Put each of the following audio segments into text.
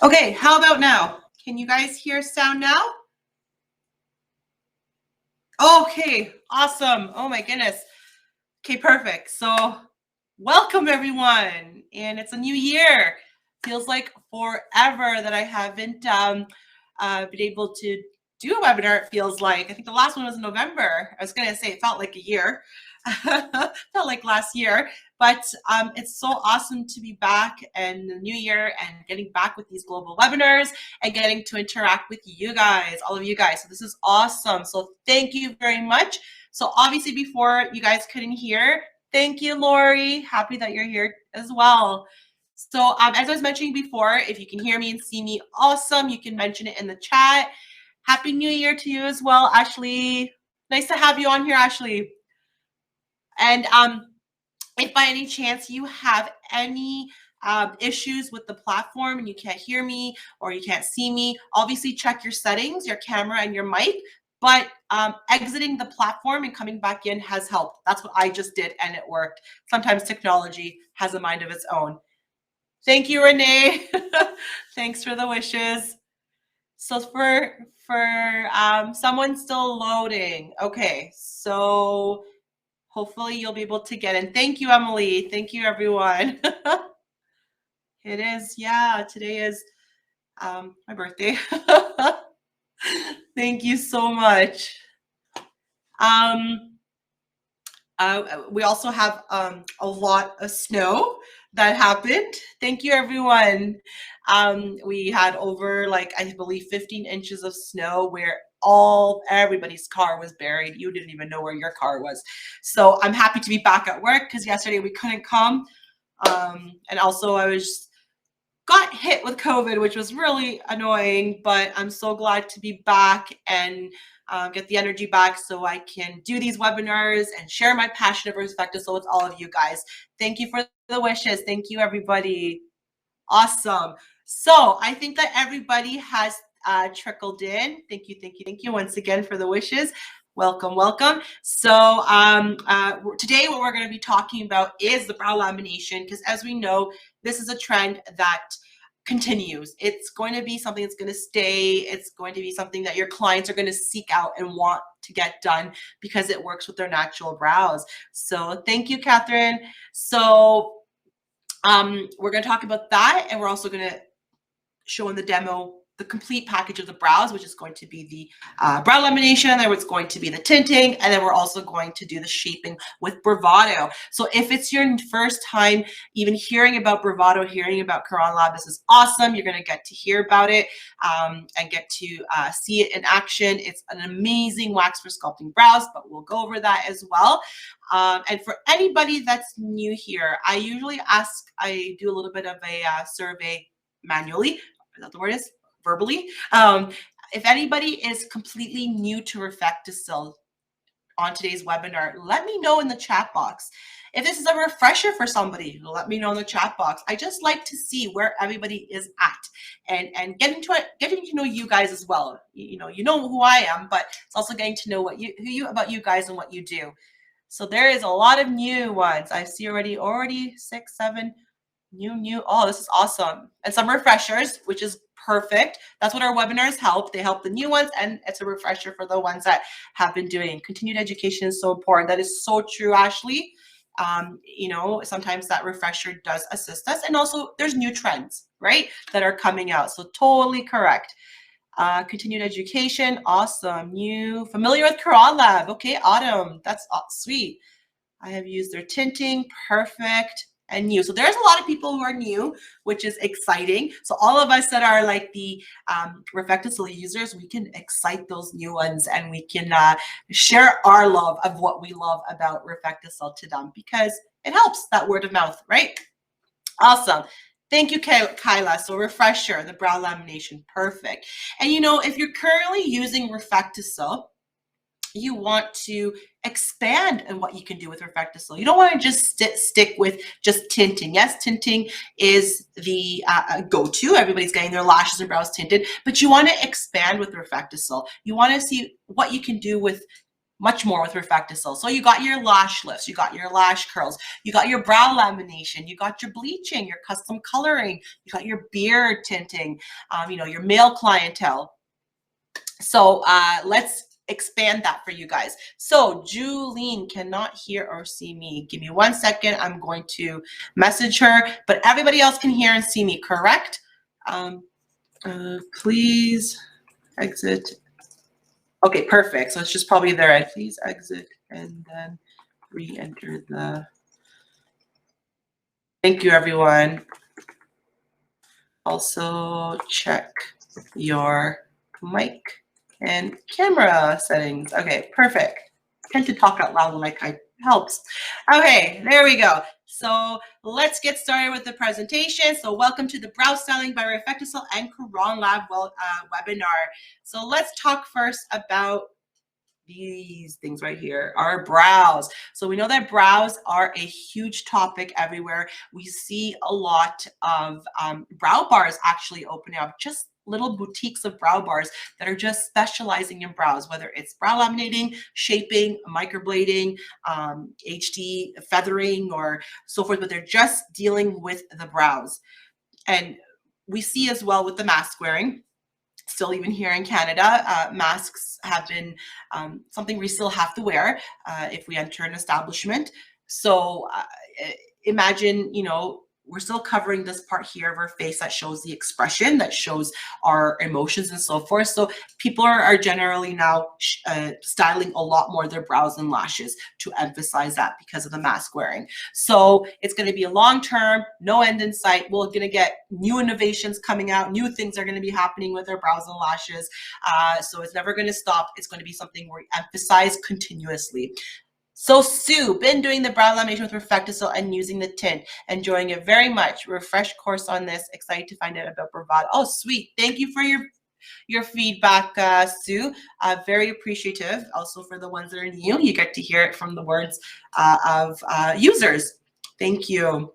Okay, how about now? Can you guys hear sound now? Okay, awesome. Oh my goodness. Okay, perfect. So welcome everyone. And it's a new year. Feels like forever that I haven't been able to do a webinar, it feels like. I think the last one was in November. I was gonna say it felt like a year. Felt like last year. But it's so awesome to be back in the new year and getting back with these global webinars and getting to interact with you guys, all of you guys. So this is awesome. So thank you very much. So obviously before you guys couldn't hear, thank you, Lori. Happy that you're here as well. So as I was mentioning before, if you can hear me and see me, awesome. You can mention it in the chat. Happy New Year to you as well, Ashley. Nice to have you on here, Ashley. And if by any chance you have any issues with the platform and you can't hear me or you can't see me, obviously check your settings, your camera and your mic. But exiting the platform and coming back in has helped. That's what I just did and it worked. Sometimes technology has a mind of its own. Thank you, Renee. Thanks for the wishes. So for someone still loading. Okay, so hopefully you'll be able to get in. Thank you, Emily. Thank you, everyone. It is, yeah, today is my birthday. Thank you so much. We also have a lot of snow that happened. Thank you, everyone. We had over, like, I believe 15 inches of snow where everybody's car was buried. You didn't even know where your car was. So I'm happy to be back at work because yesterday we couldn't come. And also I got hit with COVID, which was really annoying, but I'm so glad to be back and get the energy back so I can do these webinars and share my passion of RefectoCil with all of you guys. Thank you for the wishes. Thank you, everybody. Awesome. So I think that everybody has trickled in. Thank you, thank you, thank you once again for the wishes. Welcome, welcome. So today what we're going to be talking about is the brow lamination, because as we know, this is a trend that continues. It's going to be something that's going to stay. It's going to be something that your clients are going to seek out and want to get done because it works with their natural brows. So thank you, Catherine. So we're going to talk about that, and we're also going to show in the demo the complete package of the brows, which is going to be the brow lamination, then it's going to be the tinting, and then we're also going to do the shaping with Bravado. So if it's your first time even hearing about Bravado, hearing about Caron Lab, this is awesome. You're going to get to hear about it and get to see it in action. It's an amazing wax for sculpting brows, but we'll go over that as well. And for anybody that's new here, I usually do a little bit of a survey manually. Is that the word is? Verbally. If anybody is completely new to RefectoCil on today's webinar, let me know in the chat box. If this is a refresher for somebody, let me know in the chat box. I just like to see where everybody is at and getting to know you guys as well. You know who I am, but it's also getting to know about you guys and what you do. So there is a lot of new ones. I see already 6, 7 new. Oh, this is awesome. And some refreshers, which is perfect. That's what our webinars help. They help the new ones, and it's a refresher for the ones that have been doing. Continued education is so important. That is so true, Ashley. Sometimes that refresher does assist us. And also there's new trends, right, that are coming out. So totally correct. Continued education, awesome. New, familiar with Caron Lab. Okay, Autumn, that's sweet. I have used their tinting, perfect. And new. So there's a lot of people who are new, which is exciting. So all of us that are like the RefectoCil users, we can excite those new ones and we can share our love of what we love about RefectoCil to them, because it helps, that word of mouth, right? Awesome. Thank you, Kyla. So refresher, the brow lamination, perfect. And if you're currently using RefectoCil, you want to expand in what you can do with RefectoCil. You don't want to just stick with just tinting. Yes, tinting is the go-to. Everybody's getting their lashes and brows tinted, but you want to expand with RefectoCil. You want to see what you can do with much more with RefectoCil. So you got your lash lifts, you got your lash curls, you got your brow lamination, you got your bleaching, your custom coloring, you got your beard tinting, you know, your male clientele. So let's expand that for you guys. So Julene cannot hear or see me. Give me 1 second. I'm going to message her, but everybody else can hear and see me, correct? Please exit. Okay, perfect. So it's just probably there. Please exit and then re-enter the. Thank you, everyone. Also check your mic and camera settings. Okay, perfect. I tend to talk out loud when I helps. Okay, there we go. So let's get started with the presentation. So welcome to the Brow Styling by RefectoCil and Quran Lab webinar. So let's talk first about these things right here, our brows. So we know that brows are a huge topic everywhere. We see a lot of brow bars actually opening up, just little boutiques of brow bars that are just specializing in brows, whether it's brow laminating, shaping, microblading, HD feathering, or so forth, but they're just dealing with the brows. And we see as well with the mask wearing. Still, even here in Canada, masks have been something we still have to wear if we enter an establishment. So imagine, you know, we're still covering this part here of our face that shows the expression, that shows our emotions and so forth. So people are generally now styling a lot more their brows and lashes to emphasize that because of the mask wearing. So it's going to be a long term, no end in sight. We're going to get new innovations coming out. New things are going to be happening with our brows and lashes. So it's never going to stop. It's going to be something we emphasize continuously. So Sue, been doing the brow lamination with RefectoCil and using the tint. Enjoying it very much. Refresh course on this. Excited to find out about Browvado. Oh, sweet. Thank you for your feedback, Sue. Very appreciative. Also for the ones that are new, you get to hear it from the words of users. Thank you.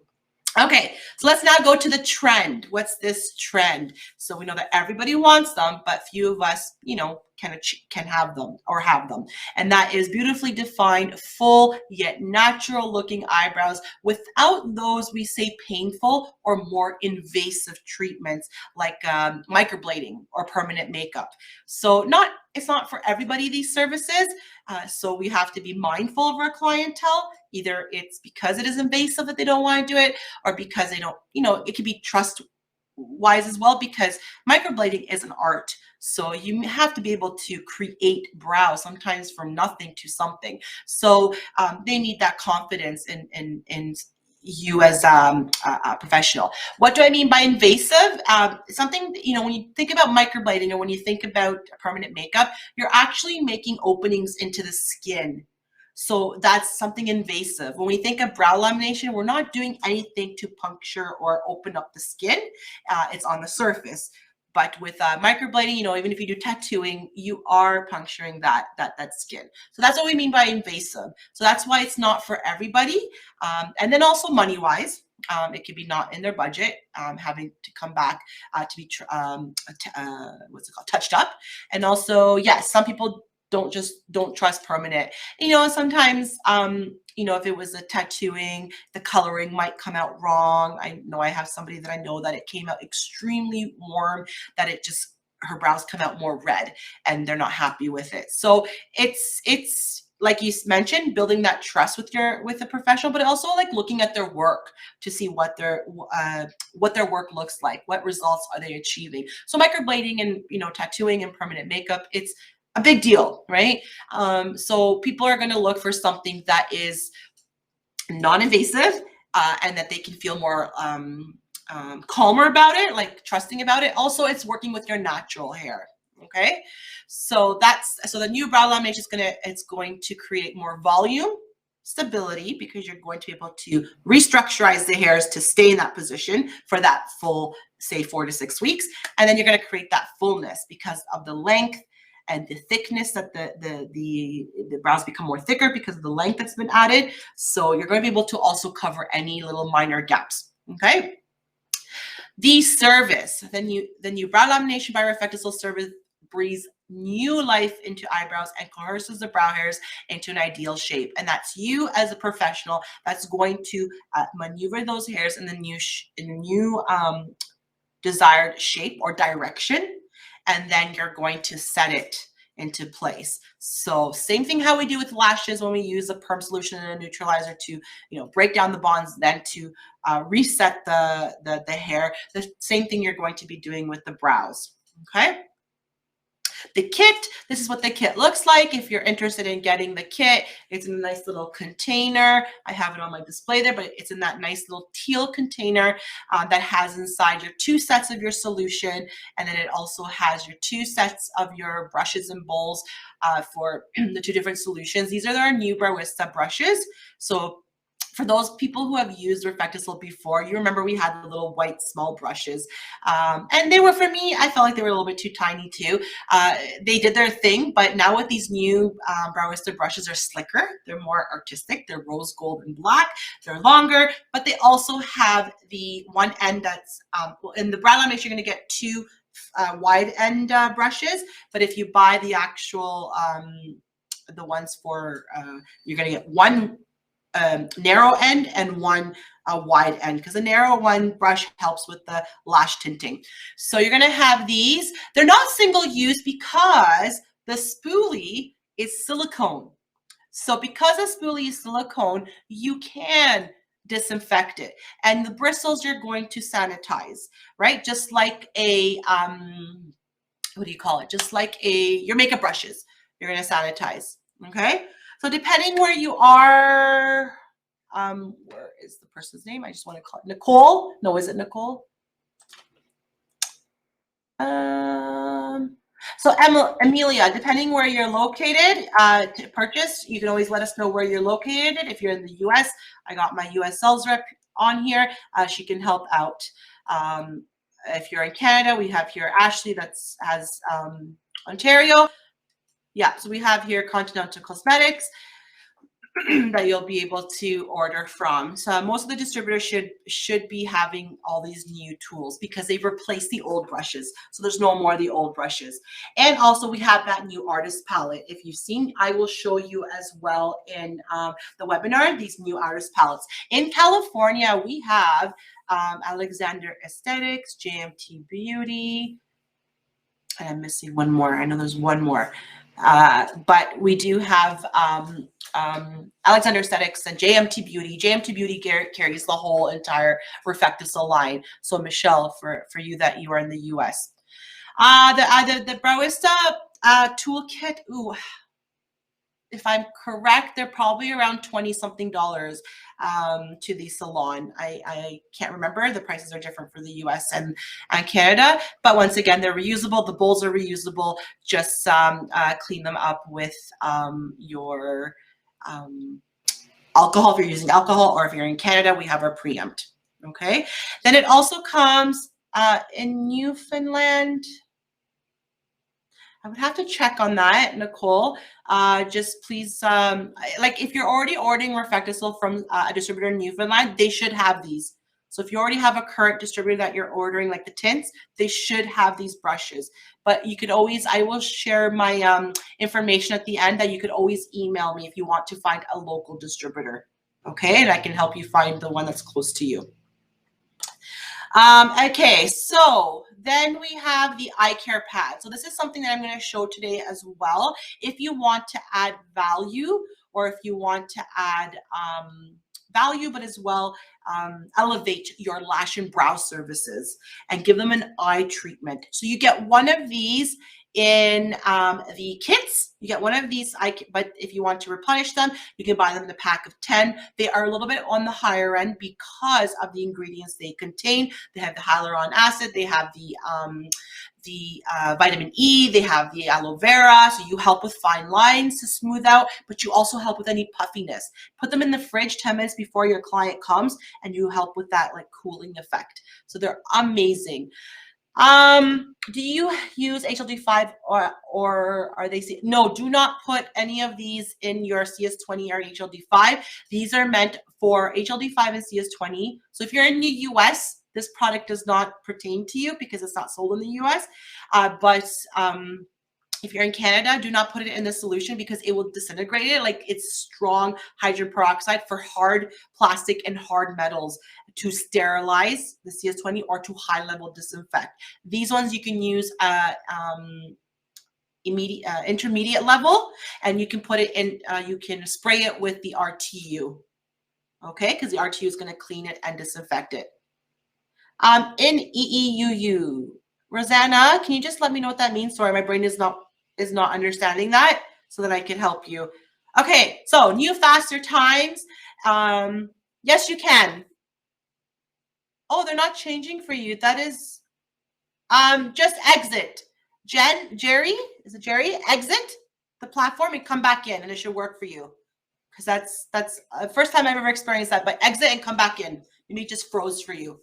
Okay, so let's now go to the trend. What's this trend? So we know that everybody wants them, but few of us, you know, can have them or have them. And that is beautifully defined, full yet natural looking eyebrows without those, we say, painful or more invasive treatments like microblading or permanent makeup. So it's not for everybody, these services. So we have to be mindful of our clientele. Either it's because it is invasive that they don't want to do it, or because they don't, you know, it could be trust wise as well, because microblading is an art. So you have to be able to create brows sometimes from nothing to something. So they need that confidence in you as a professional. What do I mean by invasive? Something, you know, when you think about microblading or when you think about permanent makeup, you're actually making openings into the skin. So that's something invasive. When we think of brow lamination, we're not doing anything to puncture or open up the skin. It's on the surface. But with microblading, you know, even if you do tattooing, you are puncturing that skin. So that's what we mean by invasive. So that's why it's not for everybody. And then also money-wise, it could be not in their budget, having to come back to be touched up. And also, yes, some people don't trust permanent. You know, sometimes, you know, if it was a tattooing, the coloring might come out wrong. I know I have somebody that I know that it came out extremely warm, that her brows come out more red and they're not happy with it. So it's like you mentioned, building that trust with a professional, but also like looking at their work to see what their work looks like, what results are they achieving. So microblading and, you know, tattooing and permanent makeup, it's a big deal, right? So people are going to look for something that is non-invasive and that they can feel more calmer about it, like trusting about it. Also, it's working with your natural hair. Okay, so the new brow lamination is going to create more volume, stability, because you're going to be able to restructurize the hairs to stay in that position for that full, say, 4 to 6 weeks, and then you're going to create that fullness because of the length and the thickness, that the brows become more thicker because of the length that's been added. So you're going to be able to also cover any little minor gaps. Okay. The service, the new brow lamination by RefectoCil service new life into eyebrows and coerces the brow hairs into an ideal shape. And that's you as a professional that's going to maneuver those hairs in the new desired shape or direction, and then you're going to set it into place. So same thing how we do with lashes when we use a perm solution and a neutralizer to, break down the bonds, then to reset the hair. The same thing you're going to be doing with the brows. Okay. The kit, this is what the kit looks like. If you're interested in getting the kit, it's in a nice little container. I have it on my display there, but it's in that nice little teal container that has inside your 2 sets of your solution. And then it also has your 2 sets of your brushes and bowls for the 2 different solutions. These are our new Browista brushes. So for those people who have used RefectoCil before, you remember we had the little white small brushes. And they were, for me, I felt like they were a little bit too tiny too. They did their thing, but now with these new Browista brushes, they're slicker, they're more artistic, they're rose gold and black, they're longer, but they also have the one end that's, in the brow lamination, you're gonna get 2 wide end brushes, but if you buy the actual, the ones for, you're gonna get 1 narrow end and 1 wide end, because the narrow one brush helps with the lash tinting. So you're going to have these. They're not single use because the spoolie is silicone. So because the spoolie is silicone, you can disinfect it. And the bristles you're going to sanitize, right? Just like a, what do you call it? Just like your makeup brushes, you're going to sanitize, okay? So depending where you are, where is the person's name? I just want to call it Nicole. No, is it Nicole? So Amelia, depending where you're located to purchase, you can always let us know where you're located. If you're in the US, I got my US sales rep on here. She can help out. If you're in Canada, we have here Ashley that has Ontario. Yeah, so we have here Continental Cosmetics that you'll be able to order from. So most of the distributors should be having all these new tools because they've replaced the old brushes. So there's no more of the old brushes. And also we have that new artist palette. If you've seen, I will show you as well in the webinar, these new artist palettes. In California, we have Alexander Aesthetics, JMT Beauty, and I'm missing one more. I know there's one more. But we do have Alexander Aesthetics and JMT Beauty. JMT Beauty carries the whole entire RefectoCil line. So Michelle, for you that you are in the US. The Browista toolkit, ooh, if I'm correct, they're probably around $20-something to the salon. I can't remember. The prices are different for the US and Canada. But once again, they're reusable. The bowls are reusable. Just clean them up with your alcohol if you're using alcohol, or if you're in Canada, we have our preempt. Okay. Then it also comes in Newfoundland. I would have to check on that, Nicole. Just please, like if you're already ordering RefectoCil from a distributor in Newfoundland, they should have these. So if you already have a current distributor that you're ordering, like the tints, they should have these brushes. But you could always, I will share my information at the end that you could always email me if you want to find a local distributor. Okay, and I can help you find the one that's close to you. Okay, so then we have the eye care pad. So this is something that I'm going to show today as well. If you want to add value, or if you want to add value, but as well elevate your lash and brow services and give them an eye treatment. So you get one of these in the kits. You get one of these, but if you want to replenish them, you can buy them in a pack of 10. They are a little bit on the higher end because of the ingredients they contain. They have the hyaluronic acid, they have the vitamin E, they have the aloe vera, so you help with fine lines to smooth out, but you also help with any puffiness. Put them in the fridge 10 minutes before your client comes, and you help with that like cooling effect. So they're amazing. Do you use HLD5 or are they, no, do not put any of these in your CS20 or HLD5. These are meant for HLD5 and CS20. So if you're in the US, this product does not pertain to you because it's not sold in the US. But If you're in Canada, do not put it in the solution because it will disintegrate it. Like it's strong hydrogen peroxide for hard plastic and hard metals to sterilize the CS20 or to high level disinfect. These ones you can use intermediate level, and you can put it in, you can spray it with the RTU, okay? Because the RTU is going to clean it and disinfect it. In EEUU, Rosanna, can you just let me know what that means? Sorry, my brain is not understanding that, so that I can help you. Okay, so new faster times. Yes, you can. Oh, they're not changing for you. That is, just exit. Jerry, is it Jerry? Exit the platform and come back in, and it should work for you. Because that's the first time I've ever experienced that. But exit and come back in. Maybe it just froze for you.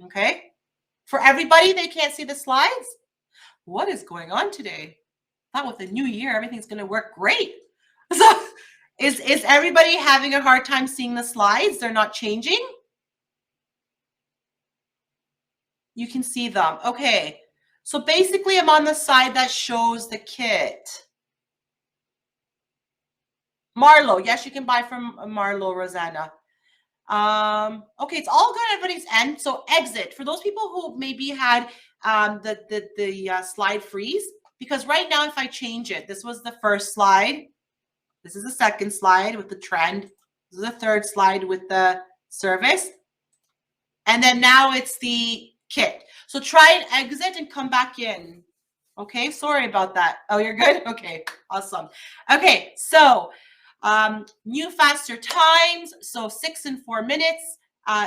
Okay. For everybody, they can't see the slides. What is going on today? I thought with the new year, everything's going to work great. So is everybody having a hard time seeing the slides? They're not changing? You can see them. Okay. So basically, I'm on the side that shows the kit. Marlo. Yes, you can buy from Marlo, Rosanna. Okay, it's all good at everybody's end. So exit. For those people who maybe had the slide freeze, because right now if I change it, this was the first slide. This is the second slide with the trend. This is the third slide with the service. And then now it's the kit. So try and exit and come back in. Okay, sorry about that. Oh, you're good? Okay, awesome. Okay, so new faster times, so 6 and 4 minutes.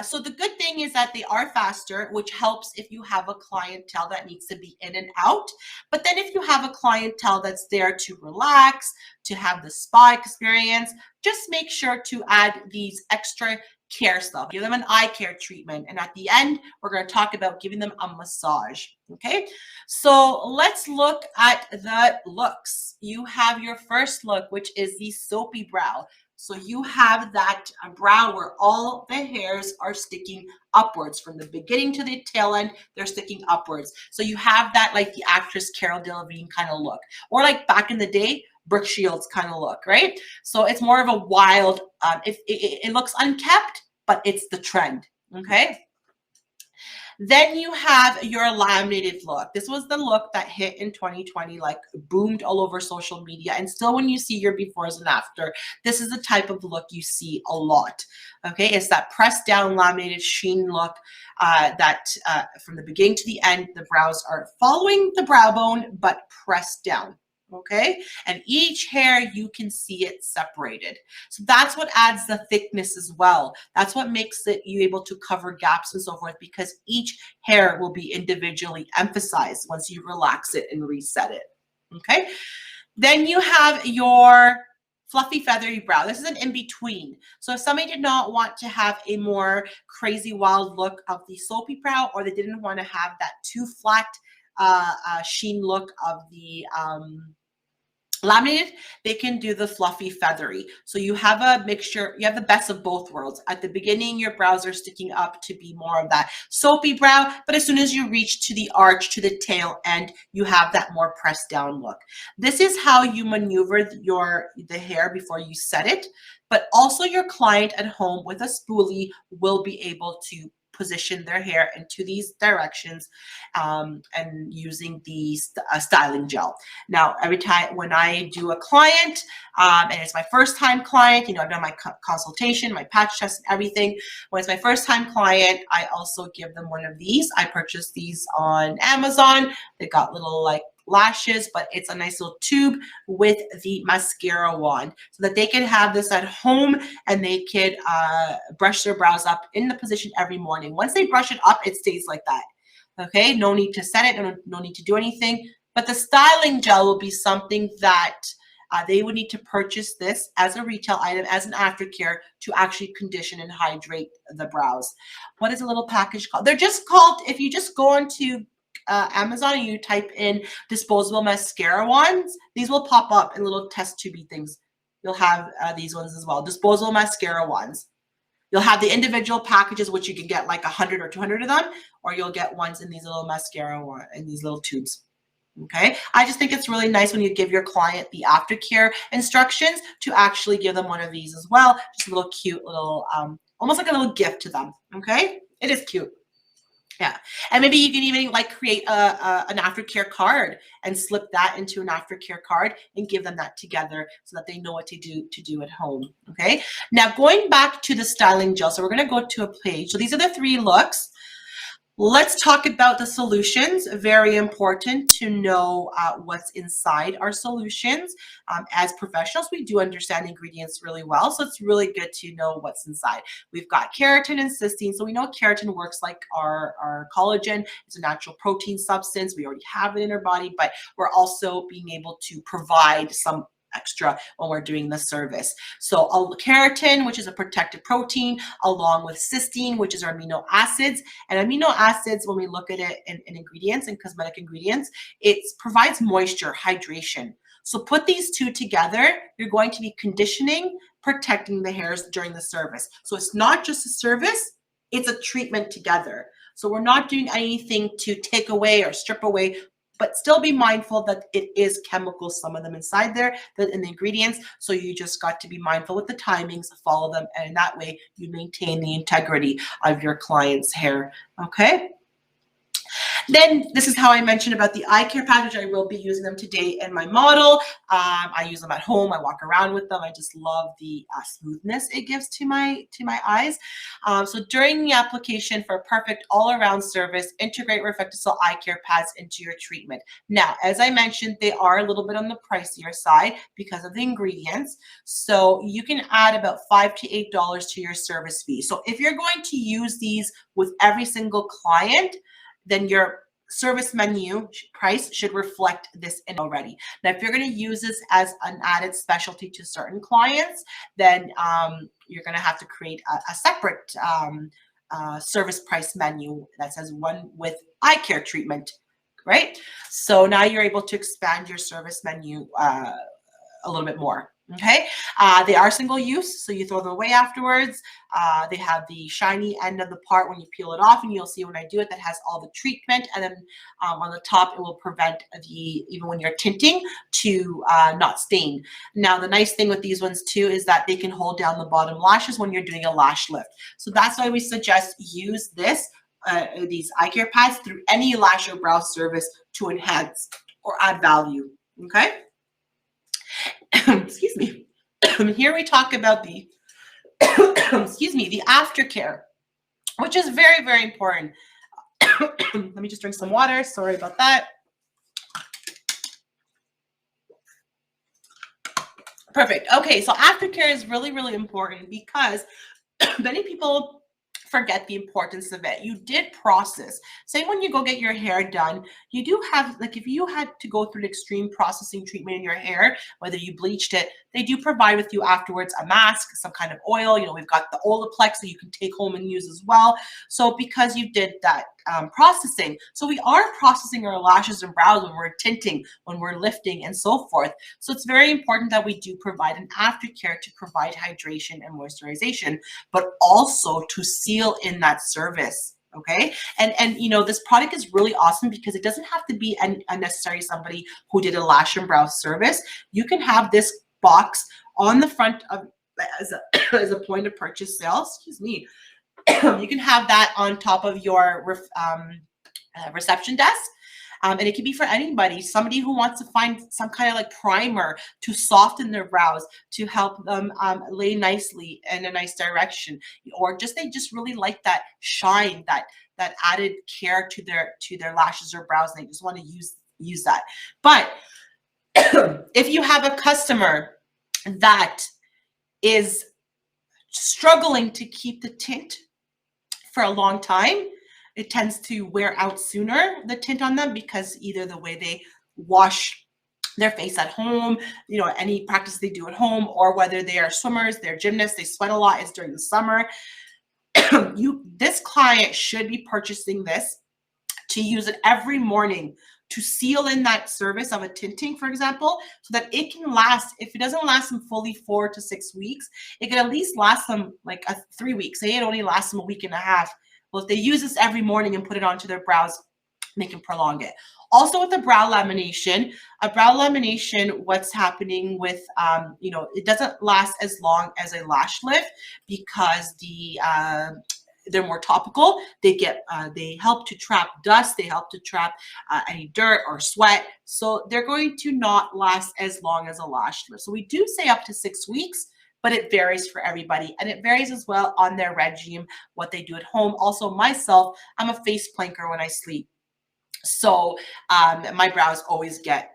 So the good thing is that they are faster, which helps if you have a clientele that needs to be in and out. But then if you have a clientele that's there to relax, to have the spa experience, just make sure to add these extra care stuff. Give them an eye care treatment. And at the end, we're going to talk about giving them a massage. Okay, so let's look at the looks. You have your first look, which is the soapy brow. So you have that brow where all the hairs are sticking upwards from the beginning to the tail end. They're sticking upwards. So you have that like the actress Carol Delevingne kind of look, or like back in the day, Brooke Shields kind of look, right? So it's more of a wild, it looks unkept, but it's the trend, okay? Then you have your laminated look. This was the look that hit in 2020, like boomed all over social media. And still when you see your befores and after, this is the type of look you see a lot, okay? It's that pressed down laminated sheen look that from the beginning to the end, the brows are following the brow bone, but pressed down. Okay, and each hair you can see it separated. So that's what adds the thickness as well. That's what makes it you able to cover gaps and so forth, because each hair will be individually emphasized once you relax it and reset it. Okay, then you have your fluffy feathery brow. This is an in-between. So if somebody did not want to have a more crazy wild look of the soapy brow, or they didn't want to have that too flat sheen look of the laminated, they can do the fluffy feathery. So you have a mixture, you have the best of both worlds. At the beginning, your brows are sticking up to be more of that soapy brow, but as soon as you reach to the arch, to the tail end, you have that more pressed down look. This is how you maneuver the hair before you set it, but also your client at home with a spoolie will be able to position their hair into these directions and using the styling gel. Now, every time when I do a client, and it's my first time client, you know, I've done my consultation, my patch test and everything. When it's my first time client, I also give them one of these. I purchased these on Amazon. They got little like lashes, but it's a nice little tube with the mascara wand so that they can have this at home and they could brush their brows up in the position every morning. Once they brush it up, it stays like that. Okay, no need to set it, no need to do anything. But the styling gel will be something that they would need to purchase this as a retail item, as an aftercare, to actually condition and hydrate the brows. What is a little package called? They're just called, if you just go onto Amazon and you type in disposable mascara wands, these will pop up in little test tubey things. You'll have these ones as well, disposable mascara wands. You'll have the individual packages, which you can get like 100 or 200 of them, or you'll get ones in these little mascara in these little tubes. Okay, I just think it's really nice when you give your client the aftercare instructions to actually give them one of these as well. Just a little cute little, almost like a little gift to them. Okay, it is cute. Yeah, and maybe you can even like create an aftercare card and slip that into an aftercare card and give them that together so that they know what to do at home. Okay, now going back to the styling gel, so we're going to go to a page. So these are the 3 looks. Let's talk about the solutions. Very important to know what's inside our solutions. As professionals, we do understand ingredients really well, so it's really good to know what's inside. We've got keratin and cysteine, so we know keratin works like our collagen. It's a natural protein substance. We already have it in our body, but we're also being able to provide some extra when we're doing the service. So keratin, which is a protective protein, along with cysteine, which is our amino acids. And amino acids, when we look at it in ingredients and cosmetic ingredients, it provides moisture, hydration. So put these 2 together, you're going to be conditioning, protecting the hairs during the service. So it's not just a service, it's a treatment together. So we're not doing anything to take away or strip away, but still be mindful that it is chemicals, some of them inside there, in the ingredients. So you just got to be mindful with the timings, follow them, and in that way you maintain the integrity of your client's hair. Okay. Then this is how I mentioned about the eye care package. I will be using them today in my model. I use them at home. I walk around with them. I just love the smoothness it gives to my eyes. So during the application for a perfect all-around service, integrate RefectoCil eye care pads into your treatment. Now, as I mentioned, they are a little bit on the pricier side because of the ingredients. So you can add about $5 to $8 to your service fee. So if you're going to use these with every single client, then your service menu price should reflect this in already. Now, if you're going to use this as an added specialty to certain clients, then you're going to have to create a separate service price menu that says one with eye care treatment, right? So now you're able to expand your service menu a little bit more. Okay, they are single use, so you throw them away afterwards. They have the shiny end of the part when you peel it off, and you'll see when I do it that has all the treatment, and then on the top it will prevent even when you're tinting, to not stain. Now the nice thing with these ones too is that they can hold down the bottom lashes when you're doing a lash lift. So that's why we suggest use these eye care pads through any lash or brow service to enhance or add value. Okay. Excuse me. Here we talk about the excuse me, the aftercare, which is very, very important. Let me just drink some water. Sorry about that. Perfect. Okay, so aftercare is really, really important because many people forget the importance of it. You did process. Say when you go get your hair done, you do have, like if you had to go through an extreme processing treatment in your hair, whether you bleached it, they do provide with you afterwards a mask, some kind of oil. You know, we've got the Olaplex that you can take home and use as well. So because you did that processing, so we are processing our lashes and brows when we're tinting, when we're lifting and so forth. So it's very important that we do provide an aftercare to provide hydration and moisturization, but also to seal in that service. Okay, and you know, this product is really awesome because it doesn't have to be unnecessary somebody who did a lash and brow service. You can have this box on the front of as a point of purchase sale. Excuse me. You can have that on top of your reception desk. And it can be for anybody, somebody who wants to find some kind of like primer to soften their brows, to help them lay nicely in a nice direction, or just they just really like that shine, that added care to their lashes or brows, and they just want to use that. But if you have a customer that is struggling to keep the tint for a long time, it tends to wear out sooner, the tint on them, because either the way they wash their face at home, you know, any practice they do at home, or whether they are swimmers, they're gymnasts, they sweat a lot, it's during the summer. This client should be purchasing this to use it every morning to seal in that service of a tinting, for example, so that it can last. If it doesn't last them fully 4 to 6 weeks, it can at least last them like 3 weeks. Say it only lasts them a week and a half. Well, if they use this every morning and put it onto their brows They can prolong it. Also with the brow lamination, what's happening with, it doesn't last as long as a lash lift because they're more topical. They help to trap dust. They help to trap any dirt or sweat. So they're going to not last as long as a lash lift. So we do say up to 6 weeks, but it varies for everybody. And it varies as well on their regime, what they do at home. Also myself, I'm a face planker when I sleep. So my brows always get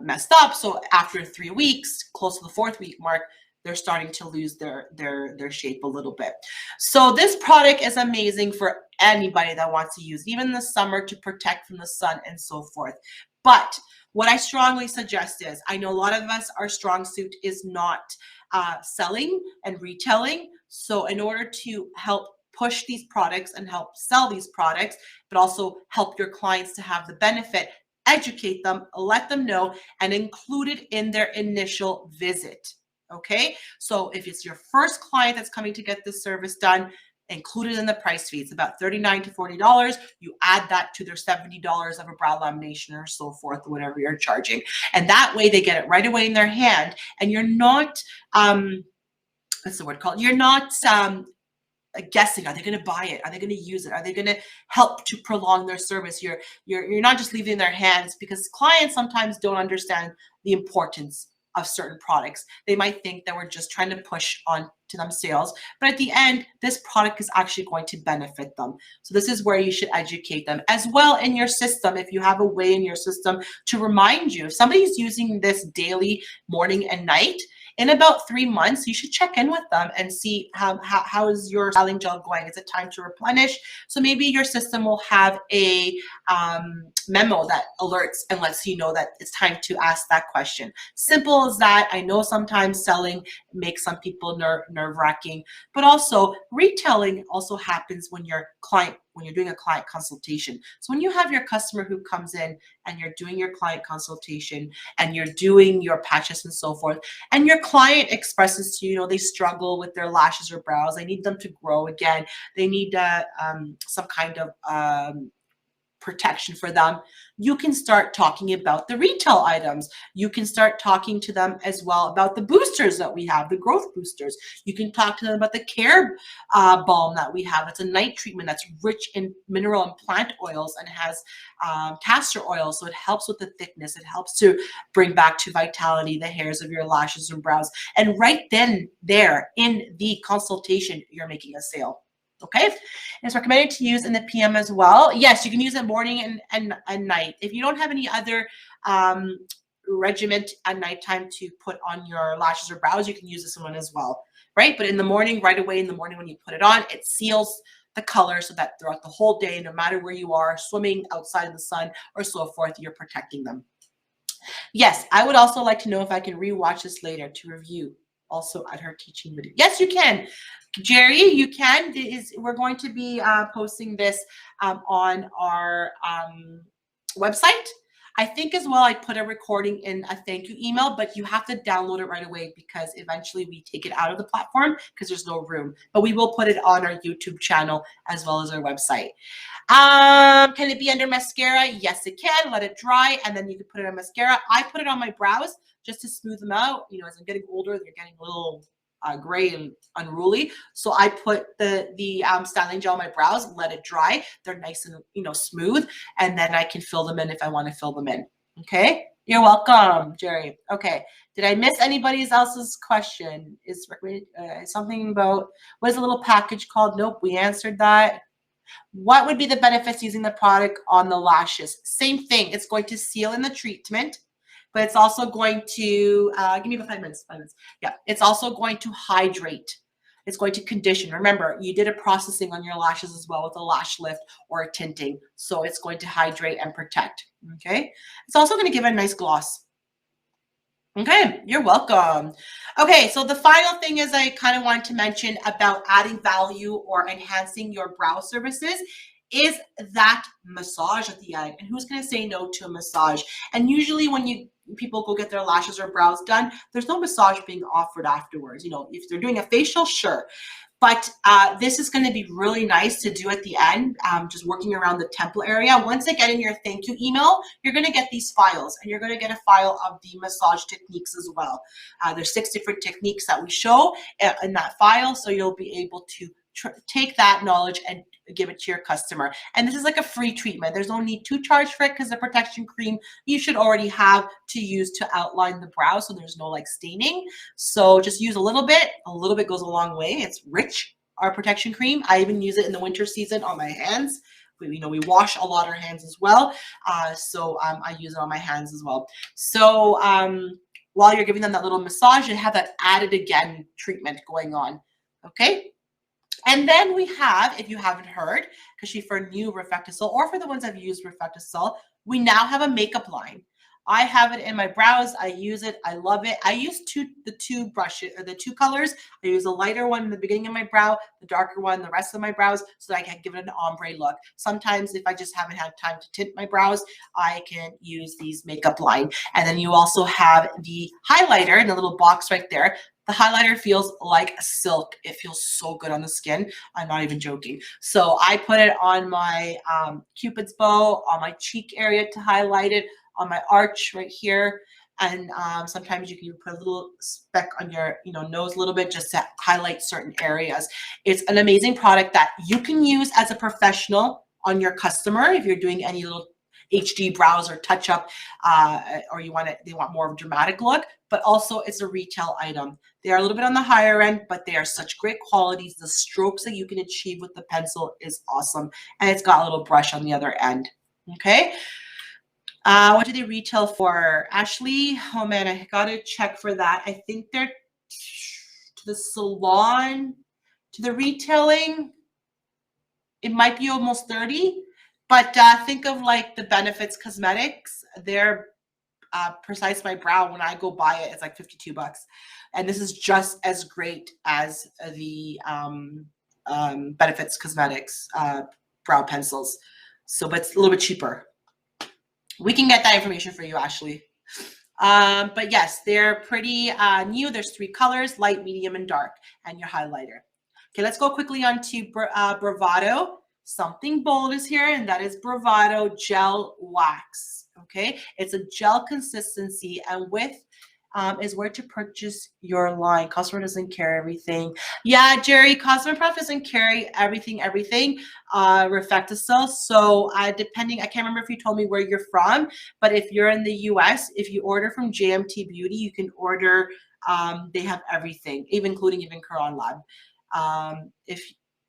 messed up. So after 3 weeks, close to the 4th week mark, they're starting to lose their shape a little bit. So this product is amazing for anybody that wants to use, even in the summer, to protect from the sun and so forth. But what I strongly suggest is, I know a lot of us, our strong suit is not selling and retailing. So in order to help push these products and help sell these products, but also help your clients to have the benefit, educate them, let them know, and include it in their initial visit. Okay, so if it's your first client that's coming to get this service done, include it in the price fee. It's about $39 to $40. You add that to their $70 of a brow lamination or so forth, whatever you're charging. And that way they get it right away in their hand, and you're not, what's the word called? You're not guessing, are they going to buy it? Are they going to use it? Are they going to help to prolong their service? You're not just leaving in their hands, because clients sometimes don't understand the importance of certain products. They might think that we're just trying to push on to them sales, but at the end, this product is actually going to benefit them. So this is where you should educate them as well in your system. If you have a way in your system to remind you, if somebody's using this daily, morning and night, in about 3 months, you should check in with them and see how is your styling gel going. Is it time to replenish? So maybe your system will have a memo that alerts and lets you know that it's time to ask that question. Simple as that. I know sometimes selling makes some people nerve-wracking, but also retailing also happens when you're doing a client consultation. So when you have your customer who comes in and you're doing your client consultation and you're doing your patches and so forth, and your client expresses to you, they struggle with their lashes or brows, they need them to grow again, they need some kind of protection for them, you can start talking about the retail items. You can start talking to them as well about the boosters that we have, the growth boosters. You can talk to them about the care balm that we have. It's a night treatment that's rich in mineral and plant oils and has castor oil, so it helps with the thickness. It helps to bring back to vitality the hairs of your lashes and brows. And right then, there in the consultation, you're making a sale. Okay, it's recommended to use in the PM as well. Yes, you can use it morning and night. If you don't have any other regiment at nighttime to put on your lashes or brows, you can use this one as well, right? But in the morning, right away in the morning when you put it on, it seals the color so that throughout the whole day, no matter where you are, swimming outside in the sun or so forth, you're protecting them. Yes, I would also like to know if I can rewatch this later to review also at her teaching video. Yes, you can. Jerry, you can. We're going to be posting this on our website. I think as well I put a recording in a thank you email, but you have to download it right away because eventually we take it out of the platform because there's no room. But we will put it on our YouTube channel as well as our website. Can it be under mascara? Yes, it can. Let it dry and then you can put it on mascara. I put it on my brows just to smooth them out. You know, as I'm getting older, they're getting a little gray and unruly. So I put the styling gel on my brows, let it dry. They're nice and smooth, and then I can fill them in if I want to fill them in. Okay, you're welcome, Jerry. Okay, did I miss anybody else's question? Is something about what is a little package called? Nope, we answered that. What would be the benefits using the product on the lashes? Same thing. It's going to seal in the treatment, but it's also going to, give me about 5 minutes, 5 minutes. Yeah, it's also going to hydrate. It's going to condition. Remember, you did a processing on your lashes as well with a lash lift or a tinting. So it's going to hydrate and protect, okay? It's also going to give it a nice gloss. Okay, you're welcome. Okay, so the final thing is I kind of wanted to mention about adding value or enhancing your brow services is that massage at the end. And who's going to say no to a massage? And usually when people go get their lashes or brows done, there's no massage being offered afterwards. You know, if they're doing a facial, sure. But this is going to be really nice to do at the end, just working around the temple area. Once they get in your thank you email, you're going to get these files, and you're going to get a file of the massage techniques as well. There's 6 different techniques that we show in that file, so you'll be able to take that knowledge and give it to your customer. And this is like a free treatment. There's no need to charge for it because the protection cream you should already have to use to outline the brow, so there's no like staining. So just use a little bit. A little bit goes a long way. It's rich, our protection cream. I even use it in the winter season on my hands. We wash a lot of our hands as well. So I use it on my hands as well. So while you're giving them that little massage, you have that added again treatment going on. Okay. And then we have, if you haven't heard, because for new RefectoCil, or for the ones I've used RefectoCil, we now have a makeup line. I have it in my brows. I use it. I love it. I use the two brushes, or the 2 colors. I use a lighter one in the beginning of my brow, the darker one the rest of my brows, so that I can give it an ombre look. Sometimes if I just haven't had time to tint my brows, I can use these makeup line. And then you also have the highlighter in the little box right there. The highlighter feels like silk. It feels so good on the skin. I'm not even joking. So I put it on my Cupid's bow, on my cheek area to highlight it, on my arch right here. And sometimes you can even put a little speck on your nose a little bit just to highlight certain areas. It's an amazing product that you can use as a professional on your customer if you're doing any little HD brows or touch up, or they want more of a dramatic look, but also it's a retail item. They are a little bit on the higher end, but they are such great qualities. The strokes that you can achieve with the pencil is awesome. And it's got a little brush on the other end. Okay. What do they retail for? Ashley, oh man, I got to check for that. I think they're to the salon, to the retailing, it might be almost 30. But think of like the Benefits Cosmetics. They're Precise My Brow. When I go buy it, it's like $52. And this is just as great as the Benefits Cosmetics brow pencils. So, but it's a little bit cheaper. We can get that information for you, Ashley. But yes, they're pretty new. There's 3 colors, light, medium, and dark, and your highlighter. Okay, let's go quickly on to Bravado. Something bold is here, and that is Bravado Gel Wax. Okay, it's a gel consistency, and with is where to purchase your line. Customer doesn't carry everything. Yeah, Jerry, Customer Prof doesn't carry everything. RefectoCil. So depending, I can't remember if you told me where you're from, but if you're in the US, if you order from JMT Beauty, you can order. They have everything, including Caron Lab.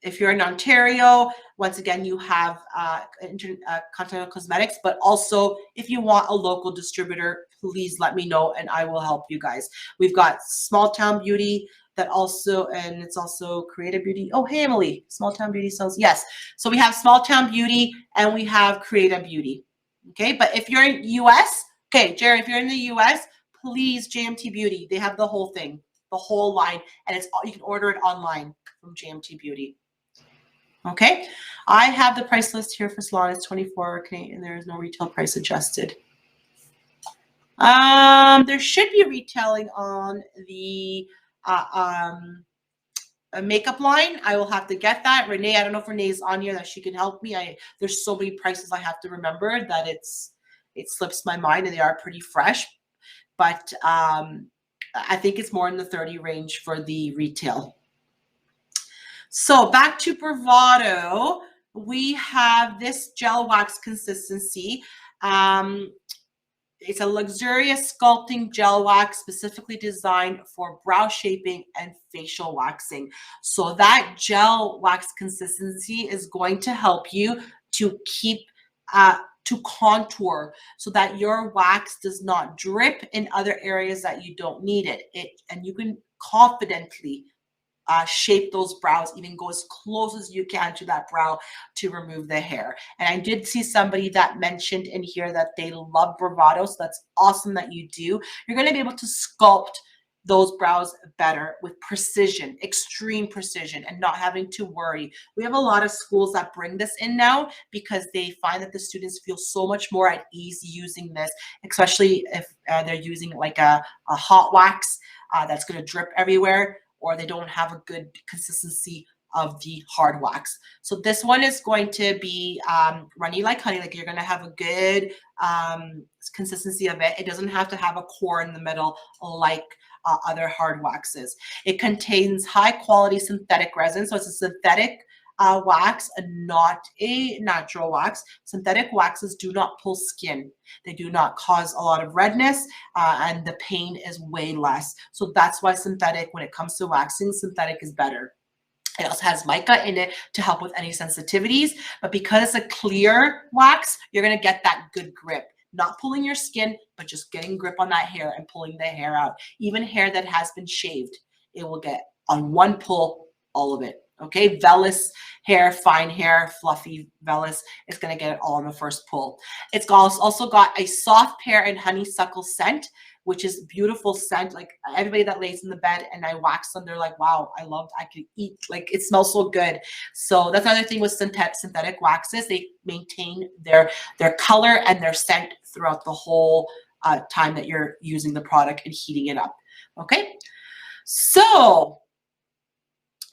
If you're in Ontario, once again, you have Continental Cosmetics, but also if you want a local distributor, please let me know and I will help you guys. We've got Small Town Beauty that also, and it's also Creative Beauty. Oh, hey, Emily, Small Town Beauty sells, yes. So we have Small Town Beauty and we have Creative Beauty. Okay, but if you're in US, okay, Jerry, if you're in the US, please, JMT Beauty, they have the whole thing, the whole line, and it's you can order it online from JMT Beauty. Okay, I have the price list here for salon. It's 24 Canadian. There is no retail price adjusted. There should be retailing on the makeup line. I will have to get that. Renee, I don't know if Renee is on here that she can help me. There's so many prices I have to remember that it slips my mind, and they are pretty fresh. But I think it's more in the 30 range for the retail. So back to Browvado, we have this gel wax consistency. It's a luxurious sculpting gel wax specifically designed for brow shaping and facial waxing. So that gel wax consistency is going to help you to keep to contour so that your wax does not drip in other areas that you don't need it. And you can confidently shape those brows, even go as close as you can to that brow to remove the hair. And I did see somebody that mentioned in here that they love Browvado, so that's awesome that you do. You're going to be able to sculpt those brows better with precision, extreme precision, and not having to worry. We have a lot of schools that bring this in now because they find that the students feel so much more at ease using this, especially if they're using like a hot wax that's going to drip everywhere, or they don't have a good consistency of the hard wax. So this one is going to be runny like honey, like you're going to have a good consistency of it. It doesn't have to have a core in the middle like other hard waxes. It contains high quality synthetic resin, so it's a synthetic wax and not a natural wax. Synthetic waxes do not pull skin. They do not cause a lot of redness, and the pain is way less. So that's why synthetic, when it comes to waxing, synthetic is better. It also has mica in it to help with any sensitivities, but because it's a clear wax, you're gonna get that good grip. Not pulling your skin, but just getting grip on that hair and pulling the hair out. Even hair that has been shaved, it will get on one pull, all of it. Okay, vellus hair, fine hair, fluffy vellus, it's gonna get it all in the first pull. It's also got a soft pear and honeysuckle scent, which is beautiful scent. Like everybody that lays in the bed and I wax them, they're like, wow, I could eat, like it smells so good. So that's another thing with synthetic waxes. They maintain their color and their scent throughout the whole time that you're using the product and heating it up. Okay, so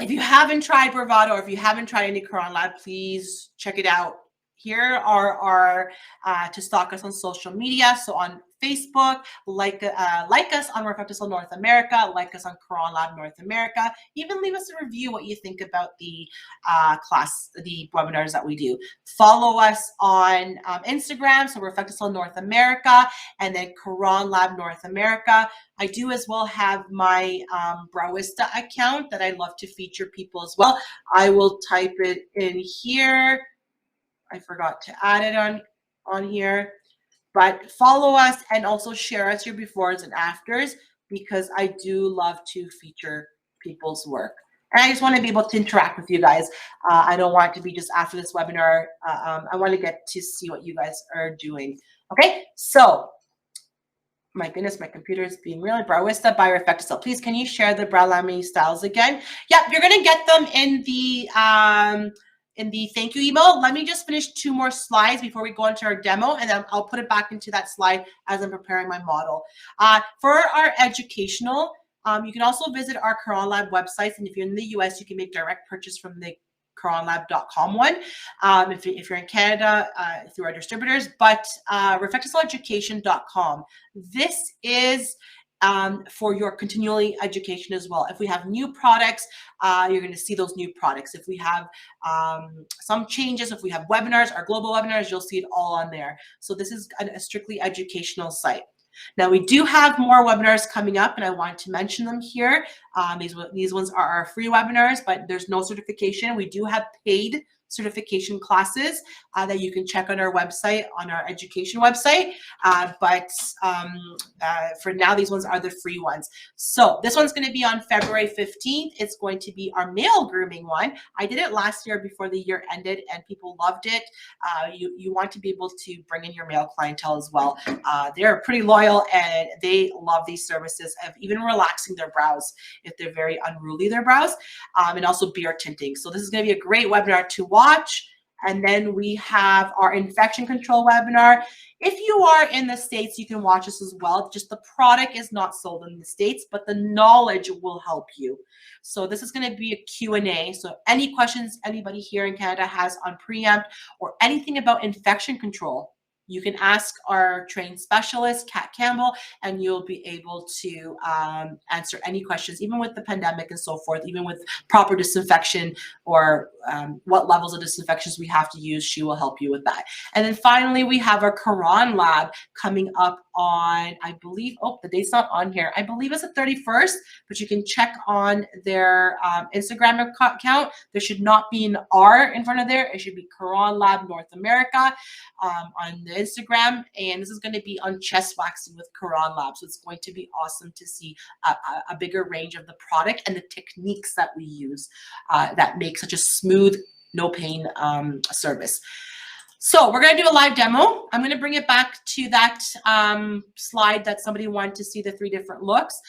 if you haven't tried Bravado, or if you haven't tried any Caron Lab, please check it out. Here are our to stalk us on social media. So on Facebook, like us on RefectoCil North America, like us on Caron Lab North America. Even leave us a review what you think about the the webinars that we do. Follow us on Instagram, so RefectoCil North America, and then Caron Lab North America. I do as well have my Browista account that I love to feature people as well. I will type it in here. I forgot to add it on here, but follow us and also share us your befores and afters, because I do love to feature people's work. And I just want to be able to interact with you guys. I don't want it to be just after this webinar. I want to get to see what you guys are doing. Okay, so my goodness, my computer is being really Browista by RefectoCil. Please, can you share the brow laminating styles again? Yep, you're going to get them in the thank you email. Let me just finish 2 more slides before we go into our demo, and then I'll put it back into that slide as I'm preparing my model. For our educational, you can also visit our Caron Lab websites, and if you're in the US, you can make direct purchase from the caronlab.com one. If you're in Canada, through our distributors, but RefectoCileEducation.com. This is for your continually education as well. If we have new products, you're going to see those new products. If we have some changes, if we have webinars, our global webinars, you'll see it all on there. So this is a strictly educational site. Now we do have more webinars coming up, and I want to mention them here. These ones are our free webinars, but there's no certification. We do have paid certification classes that you can check on our website, on our education website. But for now, these ones are the free ones. So this one's going to be on February 15th. It's going to be our male grooming one. I did it last year before the year ended, and people loved it. You want to be able to bring in your male clientele as well. They're pretty loyal, and they love these services of even relaxing their brows if they're very unruly, their brows, and also beard tinting. So this is going to be a great webinar to watch. And then we have our infection control webinar. If you are in the States, you can watch this as well. Just the product is not sold in the States, but the knowledge will help you. So this is going to be a Q&A. So any questions anybody here in Canada has on preempt or anything about infection control, you can ask our trained specialist, Kat Campbell, and you'll be able to answer any questions, even with the pandemic and so forth, even with proper disinfection or what levels of disinfections we have to use. She will help you with that. And then finally, we have our Caron Lab coming up on, I believe, oh, the date's not on here. I believe it's the 31st, but you can check on their Instagram account. There should not be an R in front of there. It should be Caron Lab North America on the Instagram, and this is going to be on chest waxing with Caron Lab. So it's going to be awesome to see a bigger range of the product and the techniques that we use that make such a smooth, no pain service. So we're going to do a live demo. I'm going to bring it back to that slide that somebody wanted to see the 3 different looks.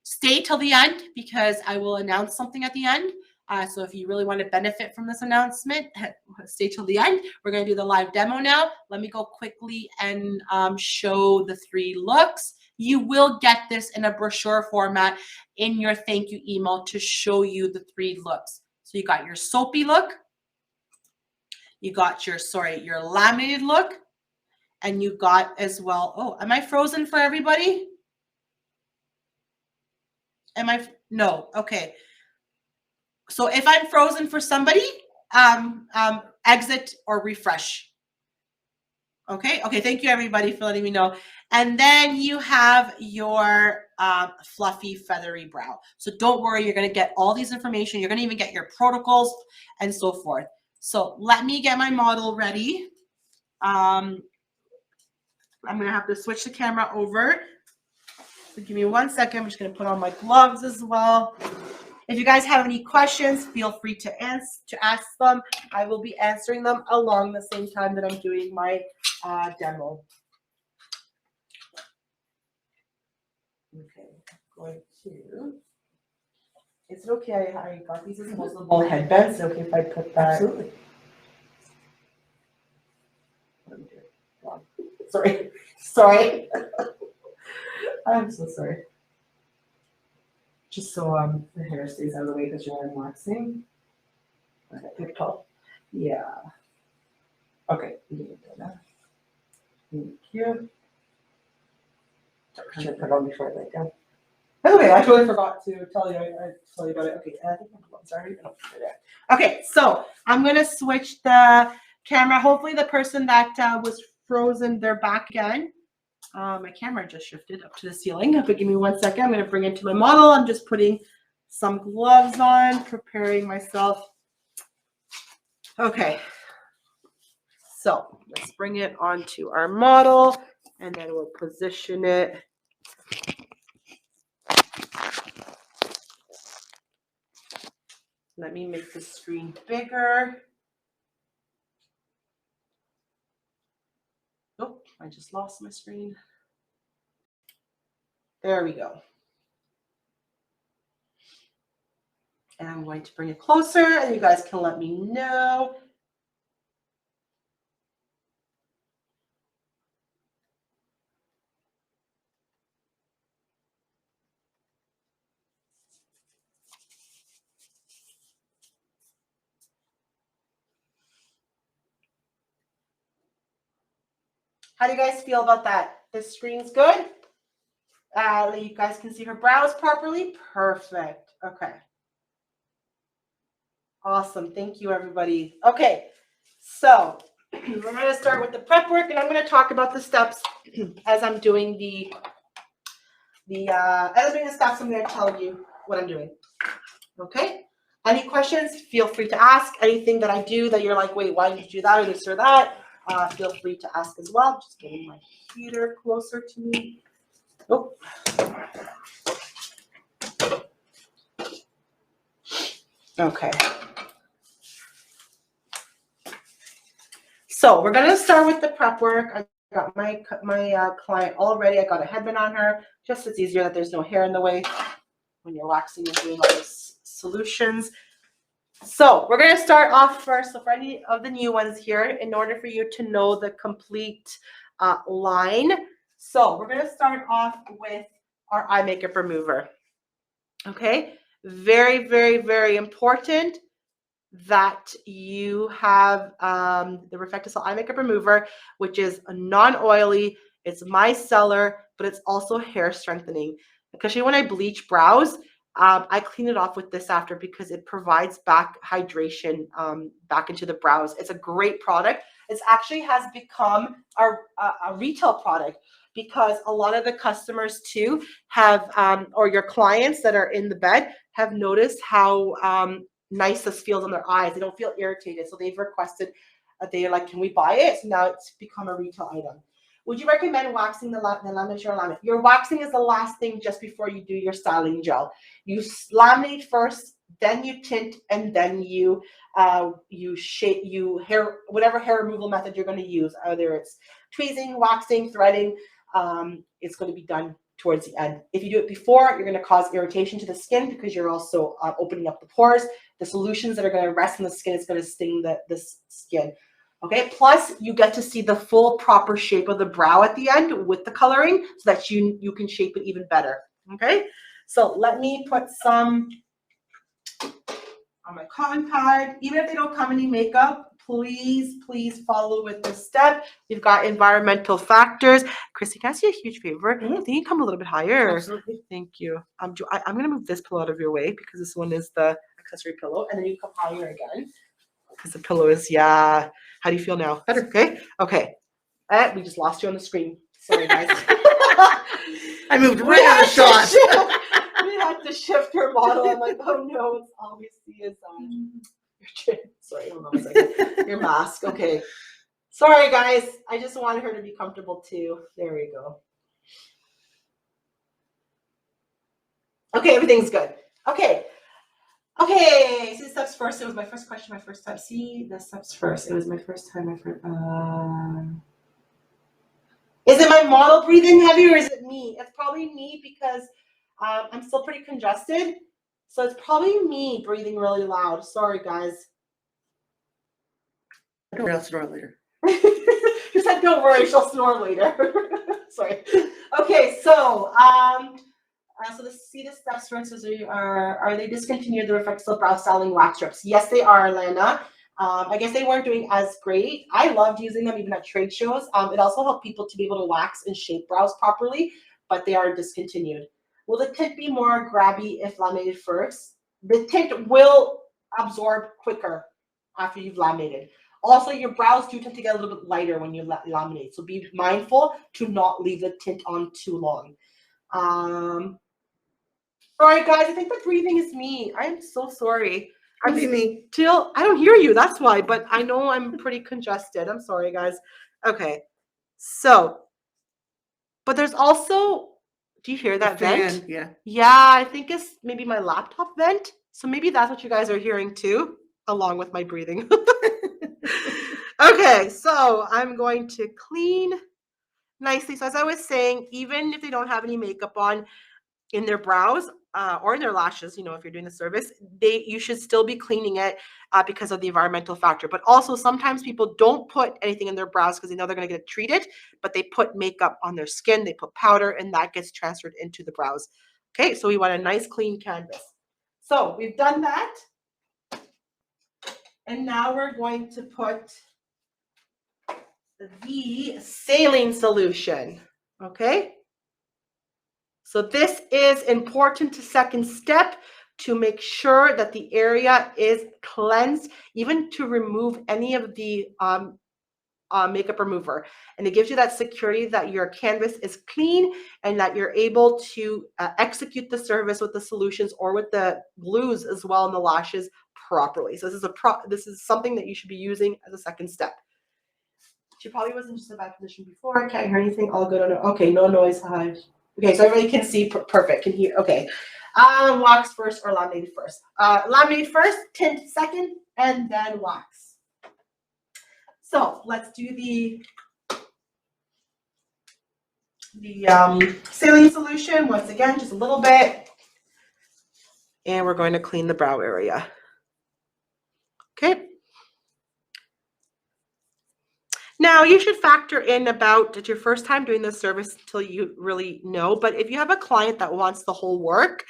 Stay till the end because I will announce something at the end. So if you really want to benefit from this announcement, stay till the end. We're going to do the live demo now. Let me go quickly and show the 3 looks, You will get this in a brochure format in your thank you email to show you the 3 looks. So you got your soapy look, you got your laminated look, and you got as well, oh, am I frozen for everybody? No, okay. So if I'm frozen for somebody, exit or refresh. Okay, thank you everybody for letting me know. And then you have your fluffy, feathery brow. So don't worry, you're gonna get all these information. You're gonna even get your protocols and so forth. So let me get my model ready. I'm gonna have to switch the camera over. So give me 1 second. I'm just gonna put on my gloves as well. If you guys have any questions, feel free to ask them. I will be answering them along the same time that I'm doing my demo. Okay, going to. Is it okay? I got these as disposable headbands. Okay, if I put that. Absolutely. Sorry. I'm so sorry. Just so the hair stays out of the way because you're waxing. Okay, good call. Yeah. Okay, you can do that. Thank you. I'm gonna put it on before I lay down. By the way, I totally forgot to tell you. I told you about it. Okay, I think I'm sorry. Okay, so I'm gonna switch the camera. Hopefully, the person that was frozen, they're back again. My camera just shifted up to the ceiling. But give me 1 second. I'm gonna bring it to my model. I'm just putting some gloves on, preparing myself. Okay. So let's bring it onto our model and then we'll position it. Let me make the screen bigger. Oh, I just lost my screen. There we go. And I'm going to bring it closer and you guys can let me know. How do you guys feel about that? This screen's good? You guys can see her brows properly? Perfect. Okay. Awesome. Thank you, everybody. Okay. So we're going to start with the prep work, and I'm going to talk about the steps as I'm doing steps. I'm going to tell you what I'm doing. Okay. Any questions? Feel free to ask. Anything that I do that you're like, wait, why did you do that or this or that? Feel free to ask as well. Just getting my heater closer to me. Oh. Okay. So we're going to start with the prep work. I got my client all ready. I got a headband on her. Just it's easier that there's no hair in the way when you're waxing and doing all those solutions. So we're going to start off first. So for any of the new ones here, in order for you to know the complete line. So we're going to start off with our eye makeup remover. Okay. Very, very, very important that you have the RefectoCil eye makeup remover, which is a non-oily. It's micellar, but it's also hair strengthening. Especially when I bleach brows, I clean it off with this after because it provides back hydration back into the brows. It's a great product. It actually has become a retail product because a lot of the customers too have, or your clients that are in the bed have noticed how nice this feels on their eyes. They don't feel irritated. So they've requested, they're like, can we buy it? So now it's become a retail item. Would you recommend waxing the lamination or laminate? Your waxing is the last thing just before you do your styling gel. You laminate first, then you tint, and then you shape, whatever hair removal method you're going to use, either it's tweezing, waxing, threading, it's going to be done towards the end. If you do it before, you're going to cause irritation to the skin because you're also opening up the pores. The solutions that are going to rest in the skin is going to sting the skin. Okay, plus you get to see the full proper shape of the brow at the end with the coloring so that you can shape it even better. Okay, so let me put some on my cotton pad. Even if they don't come any makeup, please follow with this step. We've got environmental factors. Chrissy, can I see a huge favor? I think you come a little bit higher. Absolutely. Thank you. I'm going to move this pillow out of your way because this one is the accessory pillow, and then you come higher again because the pillow is, yeah. How do you feel now? Better, okay? Okay. We just lost you on the screen. Sorry, guys. I moved right out of shot. We had to shift her model. I'm like, oh no, it's all we see is your chin. Sorry, hold on a second. Your mask. Okay. Sorry, guys. I just wanted her to be comfortable too. There we go. Okay, everything's good. Okay. Okay, see the steps first. It was my first question, my first time. See the steps first. It was my first time. Is it my model breathing heavy or is it me? It's probably me because I'm still pretty congested. So it's probably me breathing really loud. Sorry, guys. Don't worry, I'll snore later. You said don't worry, she'll snore later. Sorry. Okay, so see the steps for instance are they discontinued the RefectoCil brow styling wax strips? Yes, they are, Lana. I guess they weren't doing as great. I loved using them even at trade shows. It also helped people to be able to wax and shape brows properly, but they are discontinued. Will the tint be more grabby if laminated first? The tint will absorb quicker after you've laminated. Also, your brows do tend to get a little bit lighter when you laminate, so be mindful to not leave the tint on too long. Sorry, guys, I think the breathing is me. I'm so sorry. Could be me. Jill, I don't hear you. That's why, but I know I'm pretty congested. I'm sorry, guys. Okay, so, but there's also, do you hear that vent? Yeah. Yeah, I think it's maybe my laptop vent. So maybe that's what you guys are hearing too, along with my breathing. Okay, so I'm going to clean nicely. So as I was saying, even if they don't have any makeup on in their brows or in their lashes, you know, if you're doing the service, you should still be cleaning it because of the environmental factor. But also sometimes people don't put anything in their brows because they know they're going to get treated, but they put makeup on their skin, they put powder, and that gets transferred into the brows. Okay, so we want a nice clean canvas. So we've done that. And now we're going to put the saline solution, okay? So this is important to second step to make sure that the area is cleansed, even to remove any of the makeup remover. And it gives you that security that your canvas is clean and that you're able to execute the service with the solutions or with the glues as well in the lashes properly. So this is something that you should be using as a second step. She probably wasn't just in a bad position before. I can't hear anything. All good. Okay, no noise. Hi. Okay, so everybody can see perfect. Can hear. Okay. Wax first or laminate first? Laminate first, tint second, and then wax. So let's do the saline solution once again, just a little bit, and we're going to clean the brow area. Okay. Now, you should factor in about it's your first time doing this service until you really know. But if you have a client that wants the whole work,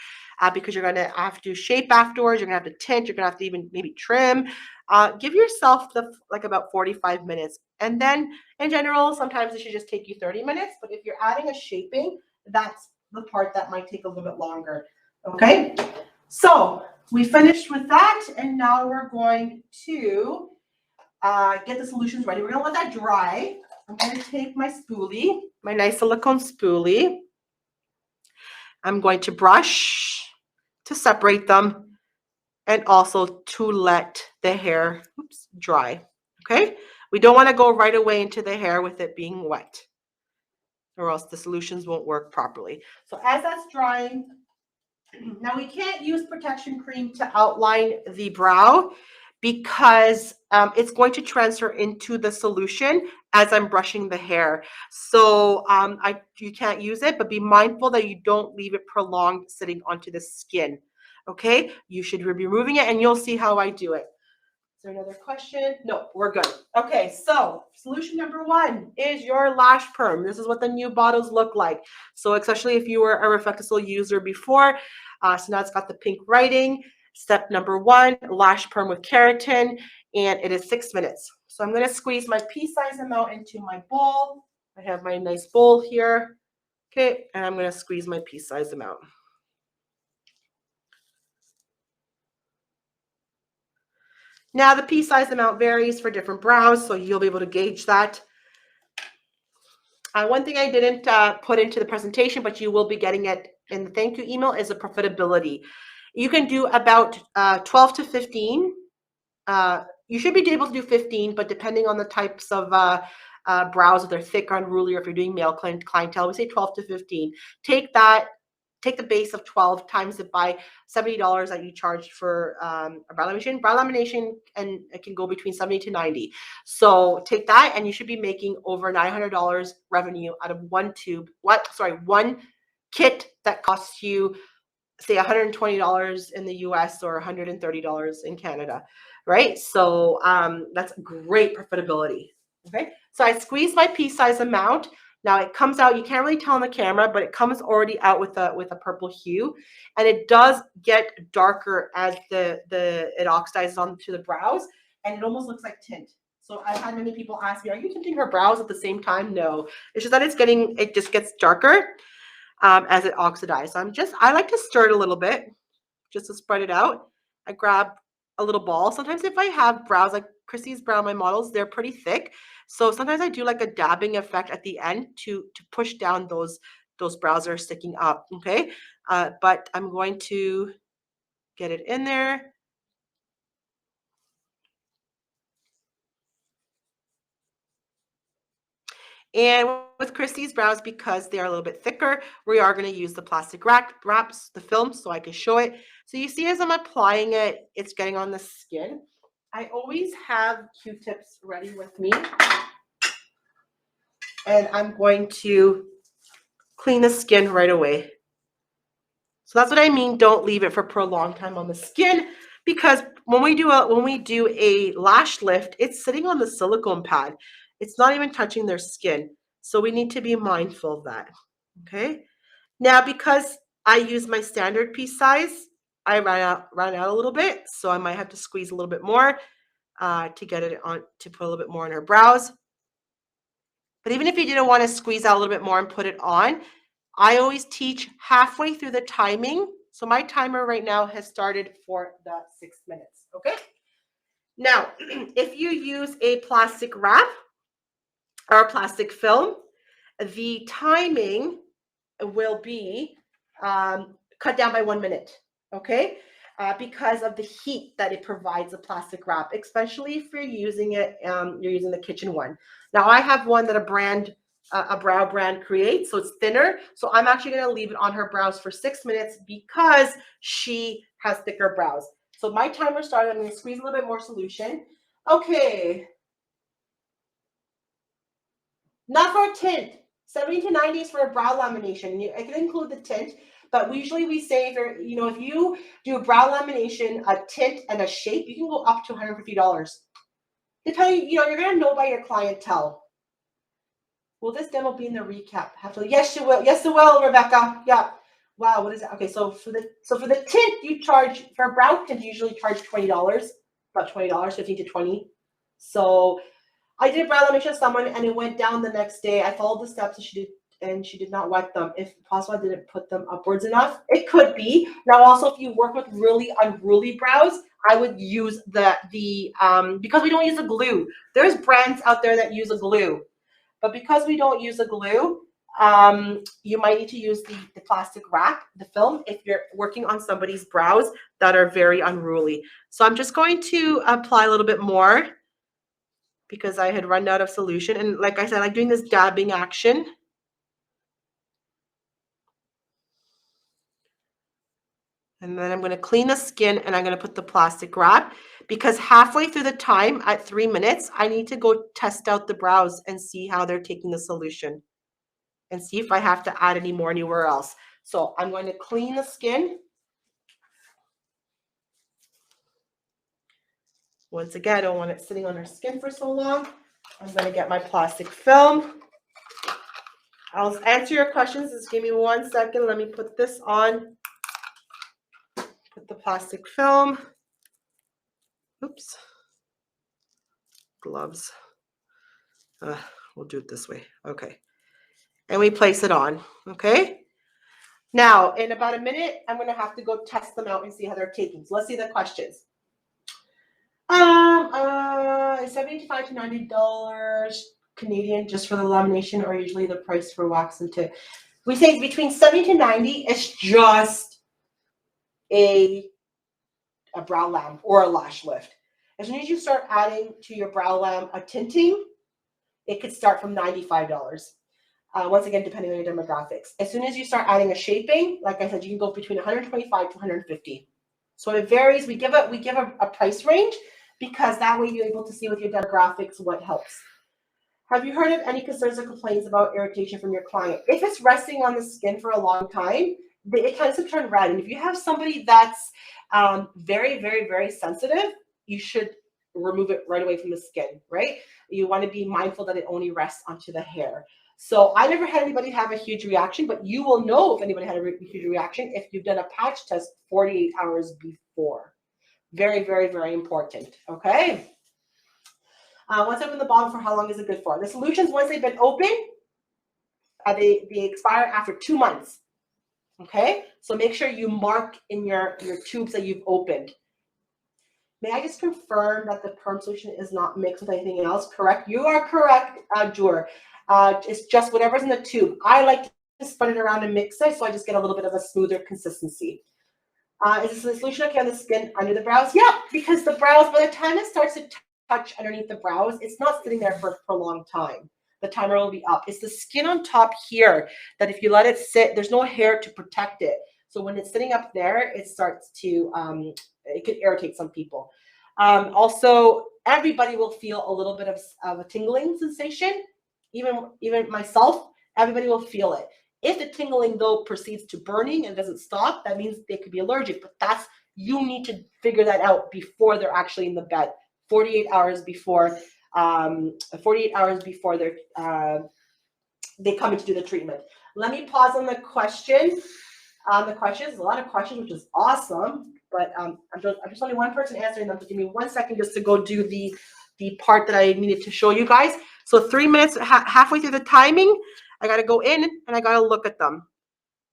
because you're going to have to shape afterwards, you're going to have to tint, you're going to have to even maybe trim, give yourself like about 45 minutes. And then in general, sometimes it should just take you 30 minutes. But if you're adding a shaping, that's the part that might take a little bit longer. Okay, so we finished with that. And now we're going to get the solutions ready. We're going to let that dry. I'm going to take my spoolie, my nice silicone spoolie. I'm going to brush to separate them and also to let the hair dry. Okay? We don't want to go right away into the hair with it being wet, or else the solutions won't work properly. So as that's drying, now we can't use protection cream to outline the brow because it's going to transfer into the solution as I'm brushing the hair. So you can't use it, but be mindful that you don't leave it prolonged sitting onto the skin. Okay, you should be removing it, and you'll see how I do it. there another question? No, we're good. Okay, so solution number 1 is your lash perm. This is what the new bottles look like. So especially if you were a RefectoCil user before, so now it's got the pink writing. Step number 1, lash perm with keratin, and it is 6 minutes. So I'm going to squeeze my pea-sized amount into my bowl. I have my nice bowl here. Okay, and I'm going to squeeze my pea-sized amount. Now, the piece size amount varies for different brows, so you'll be able to gauge that. One thing I didn't put into the presentation, but you will be getting it in the thank you email, is the profitability. You can do about 12 to 15. You should be able to do 15, but depending on the types of brows, if they're thick or unruly, or if you're doing male clientele, we say 12 to 15. Take that. Take the base of 12, times it by $70 that you charged for a brow lamination. Brow lamination, and it can go between 70 to 90. So take that, and you should be making over $900 revenue out of one kit that costs you, say, $120 in the US or $130 in Canada, right? So that's great profitability. Okay, so I squeeze my piece size amount. Now it comes out, you can't really tell on the camera, but it comes already out with a purple hue, and it does get darker as it oxidizes onto the brows, and it almost looks like tint. So I've had many people ask me, are you tinting her brows at the same time? No, it's just that it just gets darker as it oxidizes. So I like to stir it a little bit just to spread it out. I grab a little ball. Sometimes if I have brows, like Chrissy's brow, my models, they're pretty thick. So sometimes I do like a dabbing effect at the end to push down those brows that are sticking up, okay? But I'm going to get it in there. And with Christy's brows, because they are a little bit thicker, we are going to use the plastic wraps, the film, so I can show it. So you see as I'm applying it, it's getting on the skin. I always have Q-tips ready with me. And I'm going to clean the skin right away. So that's what I mean, don't leave it for a prolonged time on the skin, because when we do a lash lift, it's sitting on the silicone pad. It's not even touching their skin. So we need to be mindful of that. Okay. Now, because I use my standard piece size, I ran out a little bit, so I might have to squeeze a little bit more to get it on, to put a little bit more on her brows. But even if you didn't want to squeeze out a little bit more and put it on, I always teach halfway through the timing. So my timer right now has started for the 6 minutes. Okay. Now, if you use a plastic wrap or a plastic film, the timing will be cut down by 1 minute. Okay. Because of the heat that it provides, a plastic wrap, especially if you're using it, you're using the kitchen one. Now I have one that a brow brand creates, so it's thinner. So I'm actually going to leave it on her brows for 6 minutes because she has thicker brows. So my timer started. I'm going to squeeze a little bit more solution. Okay. Not for a tint. 70 to 90 is for a brow lamination. I can include the tint, but usually we say if you do a brow lamination, a tint, and a shape, you can go up to $150. They tell you, you're going to know by your clientele. Will this demo be in the recap? Yes, you will. Yes, it will, Rebecca. Yeah. Wow, what is that? Okay, so for the tint, you charge, for a brow tint, you usually charge $20, about $20, 15 to 20. So I did brow lamination on someone, and it went down the next day. I followed the steps and she did not wet them. If possible, I didn't put them upwards enough. It could be. Now, also, if you work with really unruly brows, I would use because we don't use a glue. There's brands out there that use a glue, but because we don't use a glue, you might need to use the plastic wrap, the film, if you're working on somebody's brows that are very unruly. So I'm just going to apply a little bit more, because I had run out of solution. And like I said, I like doing this dabbing action. And then I'm going to clean the skin, and I'm going to put the plastic wrap, because halfway through the time at 3 minutes, I need to go test out the brows and see how they're taking the solution and see if I have to add any more anywhere else. So I'm going to clean the skin. Once again, I don't want it sitting on our skin for so long. I'm going to get my plastic film. I'll answer your questions. Just give me 1 second. Let me put this on. Put the plastic film. Oops. Gloves. We'll do it this way. Okay. And we place it on. Okay. Now, in about a minute, I'm going to have to go test them out and see how they're taking. So let's see the questions. $75 to $90 Canadian just for the lamination, or usually the price for wax and tip. We say between 70 to 90. It's just a brow lamp or a lash lift. As soon as you start adding to your brow lamp a tinting, it could start from $95. Once again, depending on your demographics. As soon as you start adding a shaping, like I said, you can go between 125 to 150. So it varies. We give a price range because that way you're able to see with your demographics what helps. Have you heard of any concerns or complaints about irritation from your client? If it's resting on the skin for a long time, it tends to turn red. And if you have somebody that's very, very, very sensitive, you should remove it right away from the skin, right? You want to be mindful that it only rests onto the hair. So I never had anybody have a huge reaction, but you will know if anybody had a huge reaction if you've done a patch test 48 hours before. Very, very, very important, okay? Once open the bottle, for how long is it good for? The solutions, once they've been open, they expire after 2 months, okay? So make sure you mark in your tubes that you've opened. May I just confirm that the perm solution is not mixed with anything else? Correct? You are correct, Jur. It's just whatever's in the tube. I like to spread it around and mix it, so I just get a little bit of a smoother consistency. Is the solution okay on the skin under the brows? Yeah, because the brows, by the time it starts to touch underneath the brows, it's not sitting there for a prolonged time. The timer will be up. It's the skin on top here that if you let it sit, there's no hair to protect it. So when it's sitting up there, it starts to, it could irritate some people. Also, everybody will feel a little bit of a tingling sensation. Even myself, everybody will feel it. If the tingling, though, proceeds to burning and doesn't stop, that means they could be allergic. But you need to figure that out before they're actually in the bed. 48 hours before, 48 hours before they come in to do the treatment. Let me pause on the question. The questions, a lot of questions, which is awesome. But I'm just only one person answering them. So give me 1 second just to go do the part that I needed to show you guys. So 3 minutes, halfway through the timing, I got to go in and I got to look at them.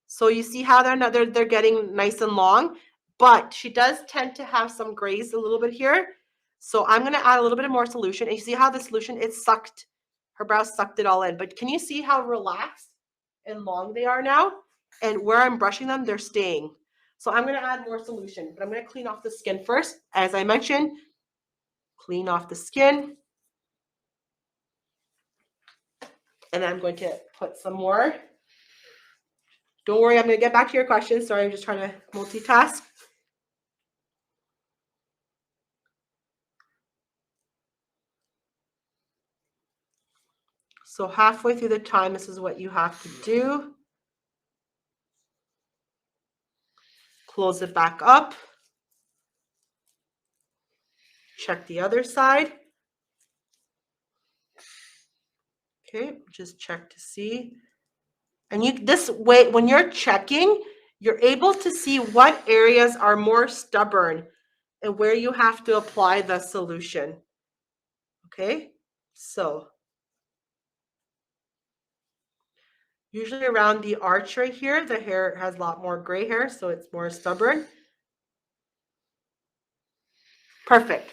So you see how they're getting nice and long, but she does tend to have some grays a little bit here. So I'm going to add a little bit of more solution. And you see how the solution, it sucked, her brows sucked it all in. But can you see how relaxed and long they are now? And where I'm brushing them, they're staying. So I'm going to add more solution, but I'm going to clean off the skin first. As I mentioned, clean off the skin. And I'm going to put some more. Don't worry, I'm going to get back to your questions. Sorry, I'm just trying to multitask. So halfway through the time, this is what you have to do. Close it back up. Check the other side. Okay, just check to see. And this way, when you're checking, you're able to see what areas are more stubborn and where you have to apply the solution. Okay, so usually around the arch right here, the hair has a lot more gray hair, so it's more stubborn. Perfect.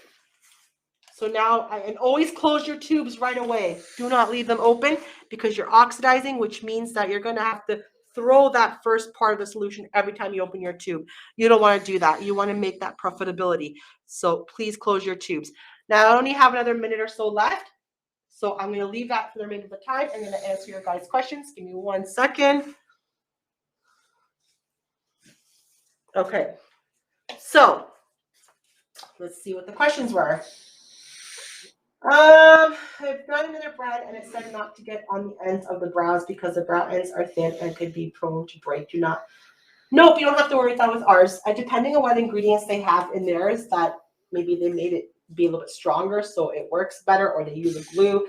So now, and always close your tubes right away. Do not leave them open because you're oxidizing, which means that you're going to have to throw that first part of the solution every time you open your tube. You don't want to do that. You want to make that profitability. So please close your tubes. Now, I only have another minute or so left. So I'm going to leave that for the remainder of the time. I'm going to answer your guys' questions. Give me 1 second. Okay. So let's see what the questions were. I've got another brand and it said not to get on the ends of the brows because the brow ends are thin and could be prone to break. Nope, you don't have to worry about that with ours. Depending on what ingredients they have in theirs, that maybe they made it be a little bit stronger so it works better, or they use a glue.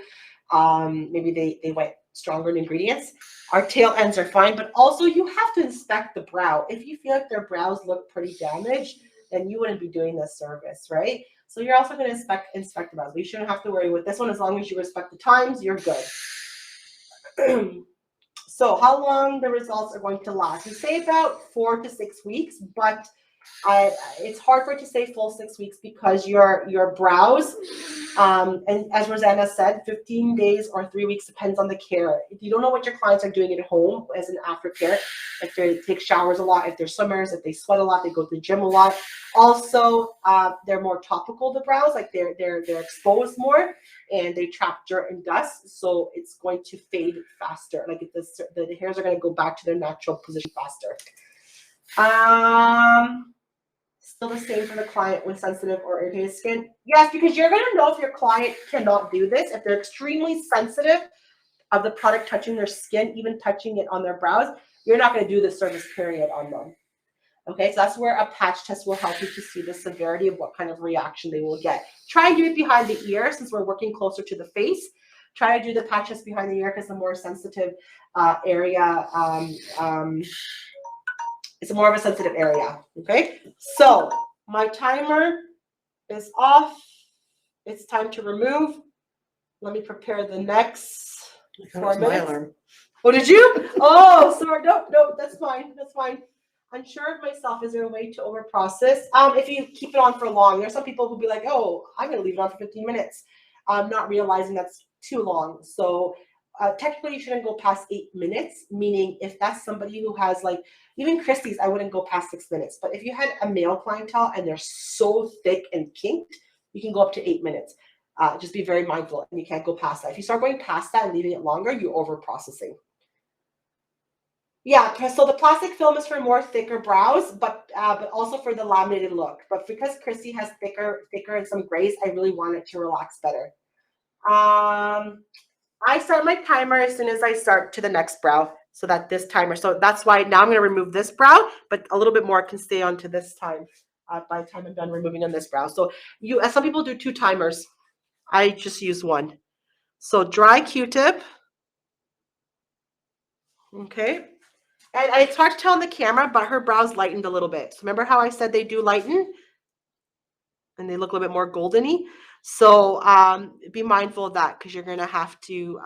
Maybe they went stronger in ingredients. Our tail ends are fine, but also you have to inspect the brow. If you feel like their brows look pretty damaged, then you wouldn't be doing this service, right? So you're also going to inspect the brows. But you shouldn't have to worry with this one. As long as you respect the times, you're good. So how long the results are going to last? We say about 4 to 6 weeks, but it's hard for it to say full 6 weeks because your brows, and as Rosanna said, 15 days or 3 weeks depends on the care. If you don't know what your clients are doing at home as an aftercare, if they take showers a lot, if they're swimmers, if they sweat a lot, they go to the gym a lot. Also, they're more topical, the brows, like they're exposed more and they trap dirt and dust, so it's going to fade faster. Like the hairs are going to go back to their natural position faster. Still the same for the client with sensitive or irritated skin. Yes, because you're going to know if your client cannot do this. If they're extremely sensitive of the product touching their skin, even touching it on their brows, you're not going to do the service period on them. Okay, so that's where a patch test will help you to see the severity of what kind of reaction they will get. Try and do it behind the ear since we're working closer to the face. Try to do the patch test behind the ear because the more sensitive area, it's more of a sensitive area. Okay, so my timer is off. It's time to remove. Let me prepare the next 4 minutes. Oh, did you? Oh, sorry. No, that's fine. That's fine. Unsure of myself, is there a way to overprocess? If you keep it on for long, there's some people who'll be like, oh, I'm going to leave it on for 15 minutes. Not realizing that's too long. So technically you shouldn't go past 8 minutes, meaning if that's somebody who has like, even Christie's, I wouldn't go past 6 minutes. But if you had a male clientele and they're so thick and kinked, you can go up to 8 minutes. Just be very mindful and you can't go past that. If you start going past that and leaving it longer, you're overprocessing. Yeah, so the plastic film is for more thicker brows, but also for the laminated look. But because Christy has thicker and some grays, I really want it to relax better. I start my timer as soon as I start to the next brow, so that this timer. So that's why now I'm going to remove this brow, but a little bit more can stay on to this time by the time I'm done removing on this brow. So some people do 2 timers. I just use 1. So dry Q-tip. Okay. And it's hard to tell on the camera, but her brows lightened a little bit. So remember how I said they do lighten? And they look a little bit more goldeny. So be mindful of that because you're going to have to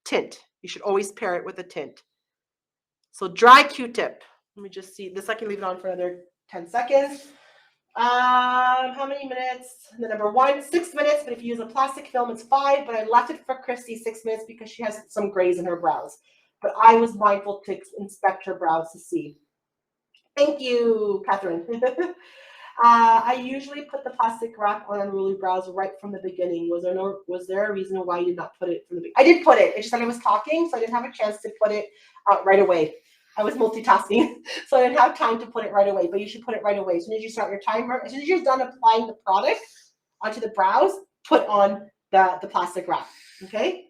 tint. You should always pair it with a tint. So dry Q-tip. Let me just see. This I can leave it on for another 10 seconds. How many minutes? The number 1, 6 minutes. But if you use a plastic film, it's 5. But I left it for Christy 6 minutes because she has some grays in her brows. But I was mindful to inspect her brows to see. Thank you, Catherine. I usually put the plastic wrap on unruly brows right from the beginning. Was there a reason why you did not put it from the beginning? I did put it. It's just that I was talking, so I didn't have a chance to put it right away. I was multitasking, so I didn't have time to put it right away. But you should put it right away. As soon as you start your timer, as soon as you're done applying the product onto the brows, put on the plastic wrap. Okay.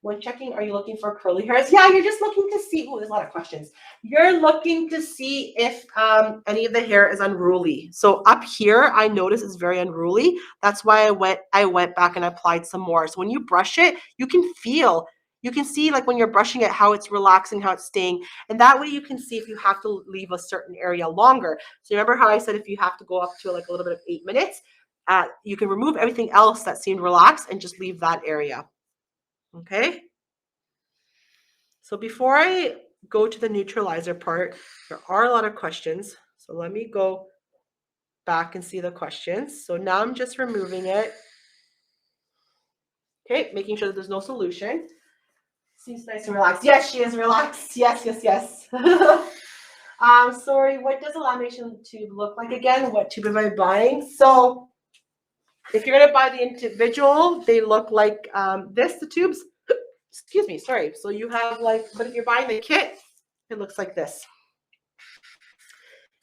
When checking, are you looking for curly hairs? Yeah, you're just looking to see. Oh, there's a lot of questions. You're looking to see if any of the hair is unruly. So up here, I notice it's very unruly. That's why I went back and applied some more. So when you brush it, you can see like when you're brushing it, how it's relaxing, how it's staying. And that way you can see if you have to leave a certain area longer. So remember how I said if you have to go up to like a little bit of 8 minutes, you can remove everything else that seemed relaxed and just leave that area. Okay, so before I go to the neutralizer part, there are a lot of questions. So let me go back and see the questions. So now I'm just removing it. Okay, making sure that there's no solution. Seems nice and relaxed. Yes, she is relaxed. Yes. Sorry, what does a lamination tube look like again? What tube am I buying? So if you're going to buy the individual, they look like this, the tubes. Excuse me, sorry. So you have like, but if you're buying the kit, it looks like this.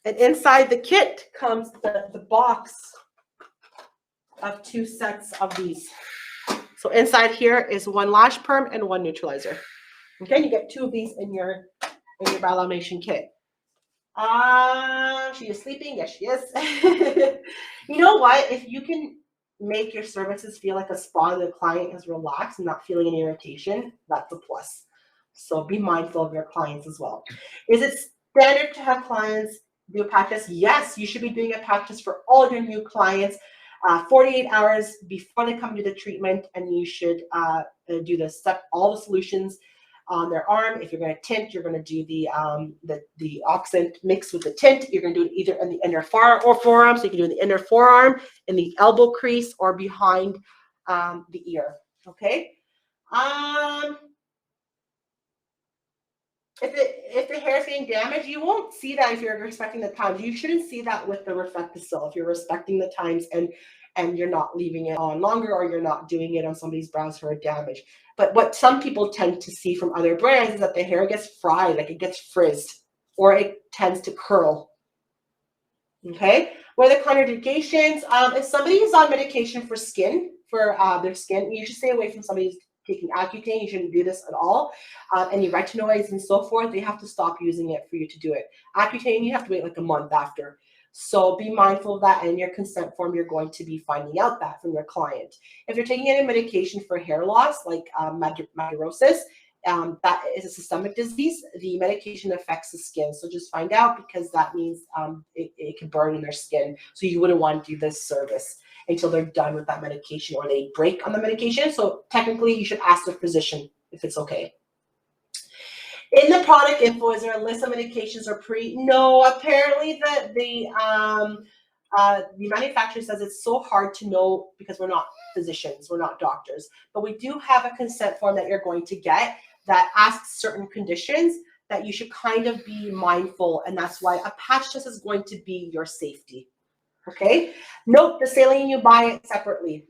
And inside the kit comes the box of 2 sets of these. So inside here is 1 Lash Perm and 1 Neutralizer. Okay, you get 2 of these in your brow lamination kit. She is sleeping. Yes, she is. You know what? If you can make your services feel like a spa and the client is relaxed and not feeling any irritation, that's a plus. So be mindful of your clients as well. Is it standard to have clients do a patch test? Yes, you should be doing a patch test for all your new clients 48 hours before they come to the treatment, and you should do all the solutions on their arm. If you're going to tint, you're going to do the oxidant mixed with the tint. You're going to do it either in the inner forearm, so you can do it in the inner forearm, in the elbow crease, or behind the ear. Okay. If the hair is getting damaged, you won't see that if you're respecting the times. You shouldn't see that with the RefectoCil if you're respecting the times and you're not leaving it on longer, or you're not doing it on somebody's brows for a damage. But what some people tend to see from other brands is that the hair gets fried, like it gets frizzed, or it tends to curl. Okay, what are the contraindications? If somebody is on medication for their skin, you should stay away from somebody who's taking Accutane. You shouldn't do this at all. Any retinoids and so forth, they have to stop using it for you to do it. Accutane, you have to wait like a month after. So be mindful of that, and in your consent form, you're going to be finding out that from your client. If you're taking any medication for hair loss, like madarosis, that is a systemic disease. The medication affects the skin, so just find out, because that means it can burn in their skin. So you wouldn't want to do this service until they're done with that medication, or they break on the medication. So technically, you should ask the physician if it's okay. In the product info, is there a list of medications or No, apparently the manufacturer says it's so hard to know because we're not physicians, we're not doctors. But we do have a consent form that you're going to get that asks certain conditions that you should kind of be mindful, and that's why a patch test is going to be your safety. Okay? Note the saline, you buy it separately.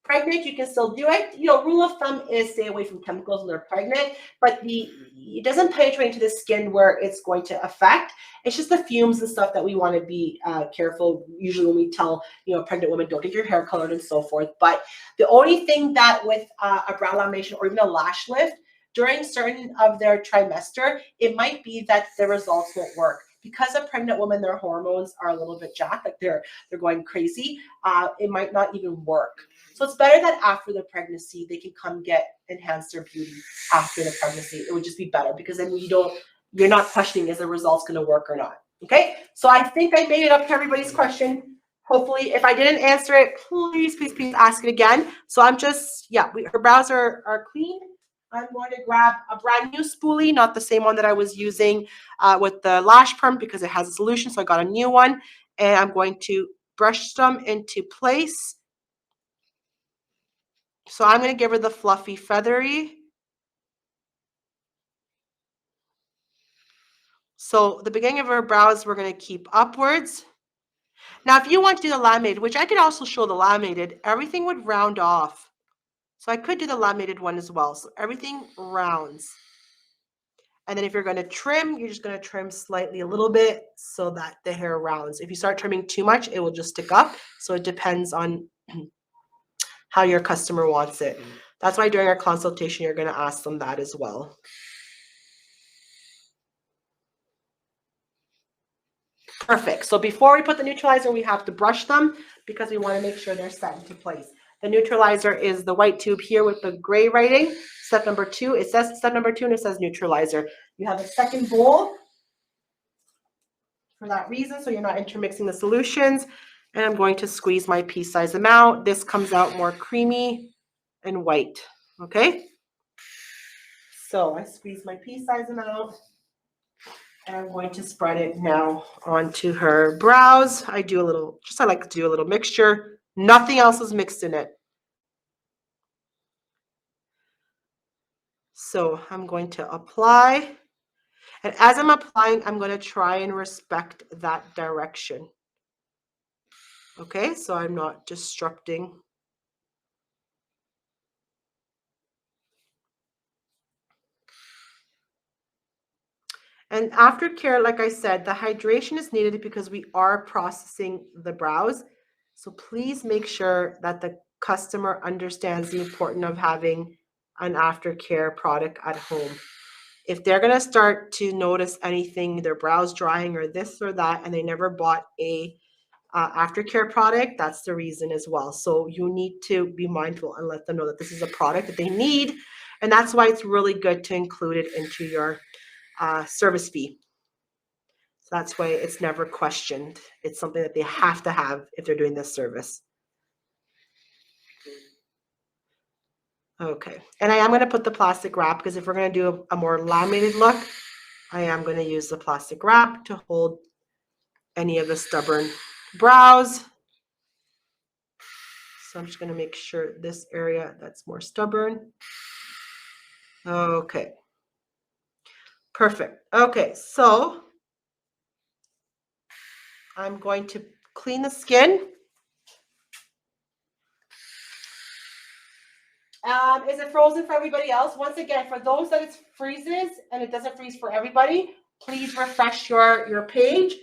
Pregnant, you can still do it. Rule of thumb is stay away from chemicals when they're pregnant, but it doesn't penetrate into the skin where it's going to affect. It's just the fumes and stuff that we want to be careful. Usually when we tell, pregnant women, don't get your hair colored and so forth. But the only thing that with a brow lamination or even a lash lift, during certain of their trimester, it might be that the results won't work. Because a pregnant woman, their hormones are a little bit jacked, like they're going crazy, it might not even work. So it's better that after the pregnancy, they can come enhance their beauty after the pregnancy. It would just be better, because then you're not questioning, is the results going to work or not? Okay, so I think I made it up to everybody's question. Hopefully, if I didn't answer it, please ask it again. So I'm just, her brows are clean. I'm going to grab a brand new spoolie, not the same one that I was using with the Lash Perm, because it has a solution. So I got a new one, and I'm going to brush them into place. So I'm going to give her the fluffy feathery. So the beginning of her brows, we're going to keep upwards. Now, if you want to do the laminated, which I could also show the laminated, everything would round off. So I could do the laminated one as well. So everything rounds. And then if you're going to trim, you're just going to trim slightly a little bit so that the hair rounds. If you start trimming too much, it will just stick up. So it depends on how your customer wants it. That's why during our consultation, you're going to ask them that as well. Perfect. So before we put the neutralizer, we have to brush them because we want to make sure they're set into place. The neutralizer is the white tube here with the gray writing. Step number 2, it says step number 2 and it says neutralizer. You have a second bowl for that reason, so you're not intermixing the solutions. And I'm going to squeeze my pea size amount. This comes out more creamy and white. Okay. So I squeeze my pea size amount. And I'm going to spread it now onto her brows. I like to do a little mixture. Nothing else is mixed in it. So I'm going to apply. And as I'm applying, I'm going to try and respect that direction. Okay, so I'm not disrupting. And aftercare, like I said, the hydration is needed because we are processing the brows. So please make sure that the customer understands the importance of having an aftercare product at home. If they're going to start to notice anything, their brows drying or this or that, and they never bought a Aftercare product, that's the reason as well. So you need to be mindful and let them know that this is a product that they need. And that's why it's really good to include it into your service fee. So that's why it's never questioned. It's something that they have to have if they're doing this service. Okay, and I am going to put the plastic wrap because if we're going to do a more laminated look, I am going to use the plastic wrap to hold any of the stubborn brows. So I'm just going to make sure this area that's more stubborn. Okay, perfect. Okay, so I'm going to clean the skin. Is it frozen for everybody else? Once again, for those that it freezes and it doesn't freeze for everybody, please refresh your page.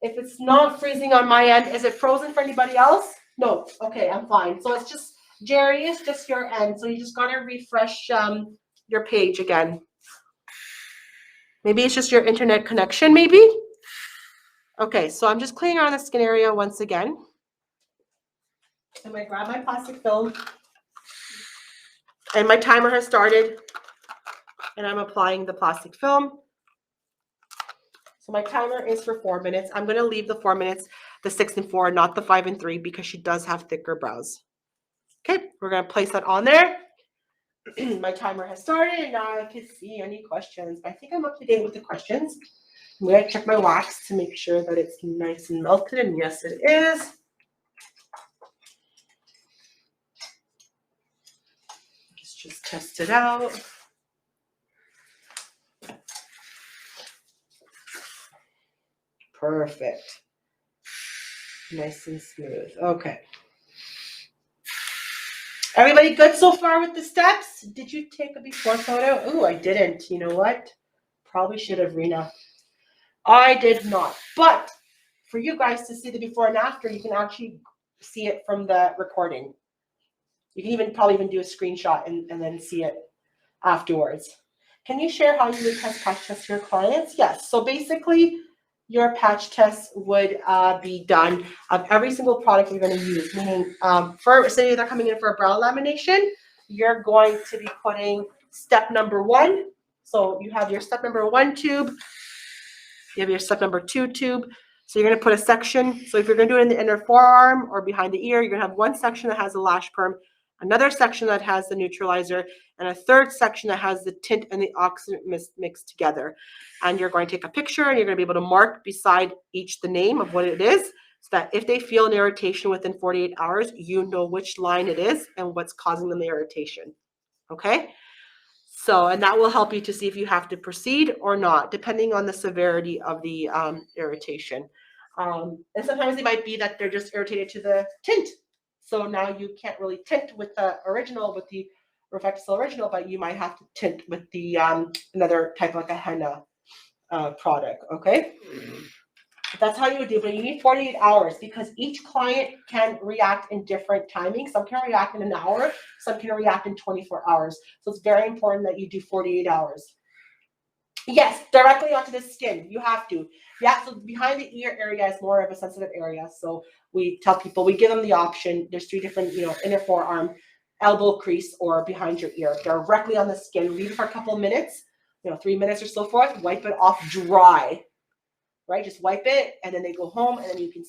If it's not freezing on my end, is it frozen for anybody else? No. Okay, I'm fine. So it's just, Jerry, it's just your end. So you just got to refresh your page again. Maybe it's just your internet connection, maybe? Okay, so I'm just cleaning around the skin area once again. I'm going to grab my plastic film. And my timer has started. And I'm applying the plastic film. So my timer is for 4 minutes. I'm going to leave the 4 minutes, the 6 and 4, not the 5 and 3, because she does have thicker brows. Okay, we're going to place that on there. My timer has started, and now I can see any questions. I think I'm up to date with the questions. I'm going to check my wax to make sure that it's nice and melted, and yes, it is. Let's just test it out. Perfect. Nice and smooth. Okay. Everybody good so far with the steps? Did you take a before photo? Oh, I didn't. You know what? Probably should have, Rena. I did not. But for you guys to see the before and after, you can actually see it from the recording. You can probably even do a screenshot and then see it afterwards. Can you share how you would patch test your clients? Yes. So basically, your patch test would be done of every single product you're going to use. Meaning, for say they're coming in for a brow lamination, you're going to be putting step number 1. So you have your step number 1 tube. You have your step number 2 tube. So you're going to put a section. So if you're going to do it in the inner forearm or behind the ear, you're going to have one section that has a lash perm, another section that has the neutralizer, and a third section that has the tint and the oxidant mixed together. And you're going to take a picture and you're going to be able to mark beside each the name of what it is, so that if they feel an irritation within 48 hours, you know which line it is and what's causing them the irritation. Okay? So, and that will help you to see if you have to proceed or not, depending on the severity of the irritation. And sometimes it might be that they're just irritated to the tint. So now you can't really tint with the original, with the RefectoCil original, but you might have to tint with the another type, like a henna product, okay? That's how you would do it, but you need 48 hours because each client can react in different timings. Some can react in an hour, some can react in 24 hours. So it's very important that you do 48 hours. Yes, directly onto the skin. You have to. Yeah, so behind the ear area is more of a sensitive area. So we tell people, we give them the option. There's 3 different, inner forearm, elbow crease, or behind your ear. Directly on the skin. Leave it for a couple of minutes, 3 minutes or so forth. Wipe it off dry. Right, just wipe it, and then they go home, and then you can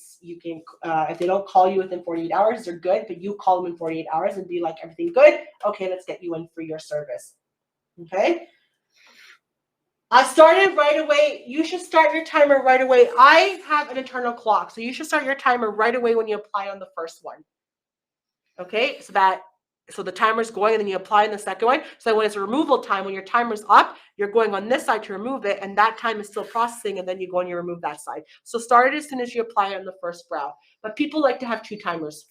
if they don't call you within 48 hours, they're good. But you call them in 48 hours and be like, everything good? Okay, let's get you in for your service. Okay. I started right away. You should start your timer right away. I have an internal clock, so you should start your timer right away when you apply on the first one. Okay, so the timer's going, and then you apply in the second one. So when it's a removal time, when your timer's up, you're going on this side to remove it, and that time is still processing, and then you go and you remove that side. So start it as soon as you apply it on the first brow. But people like to have 2 timers.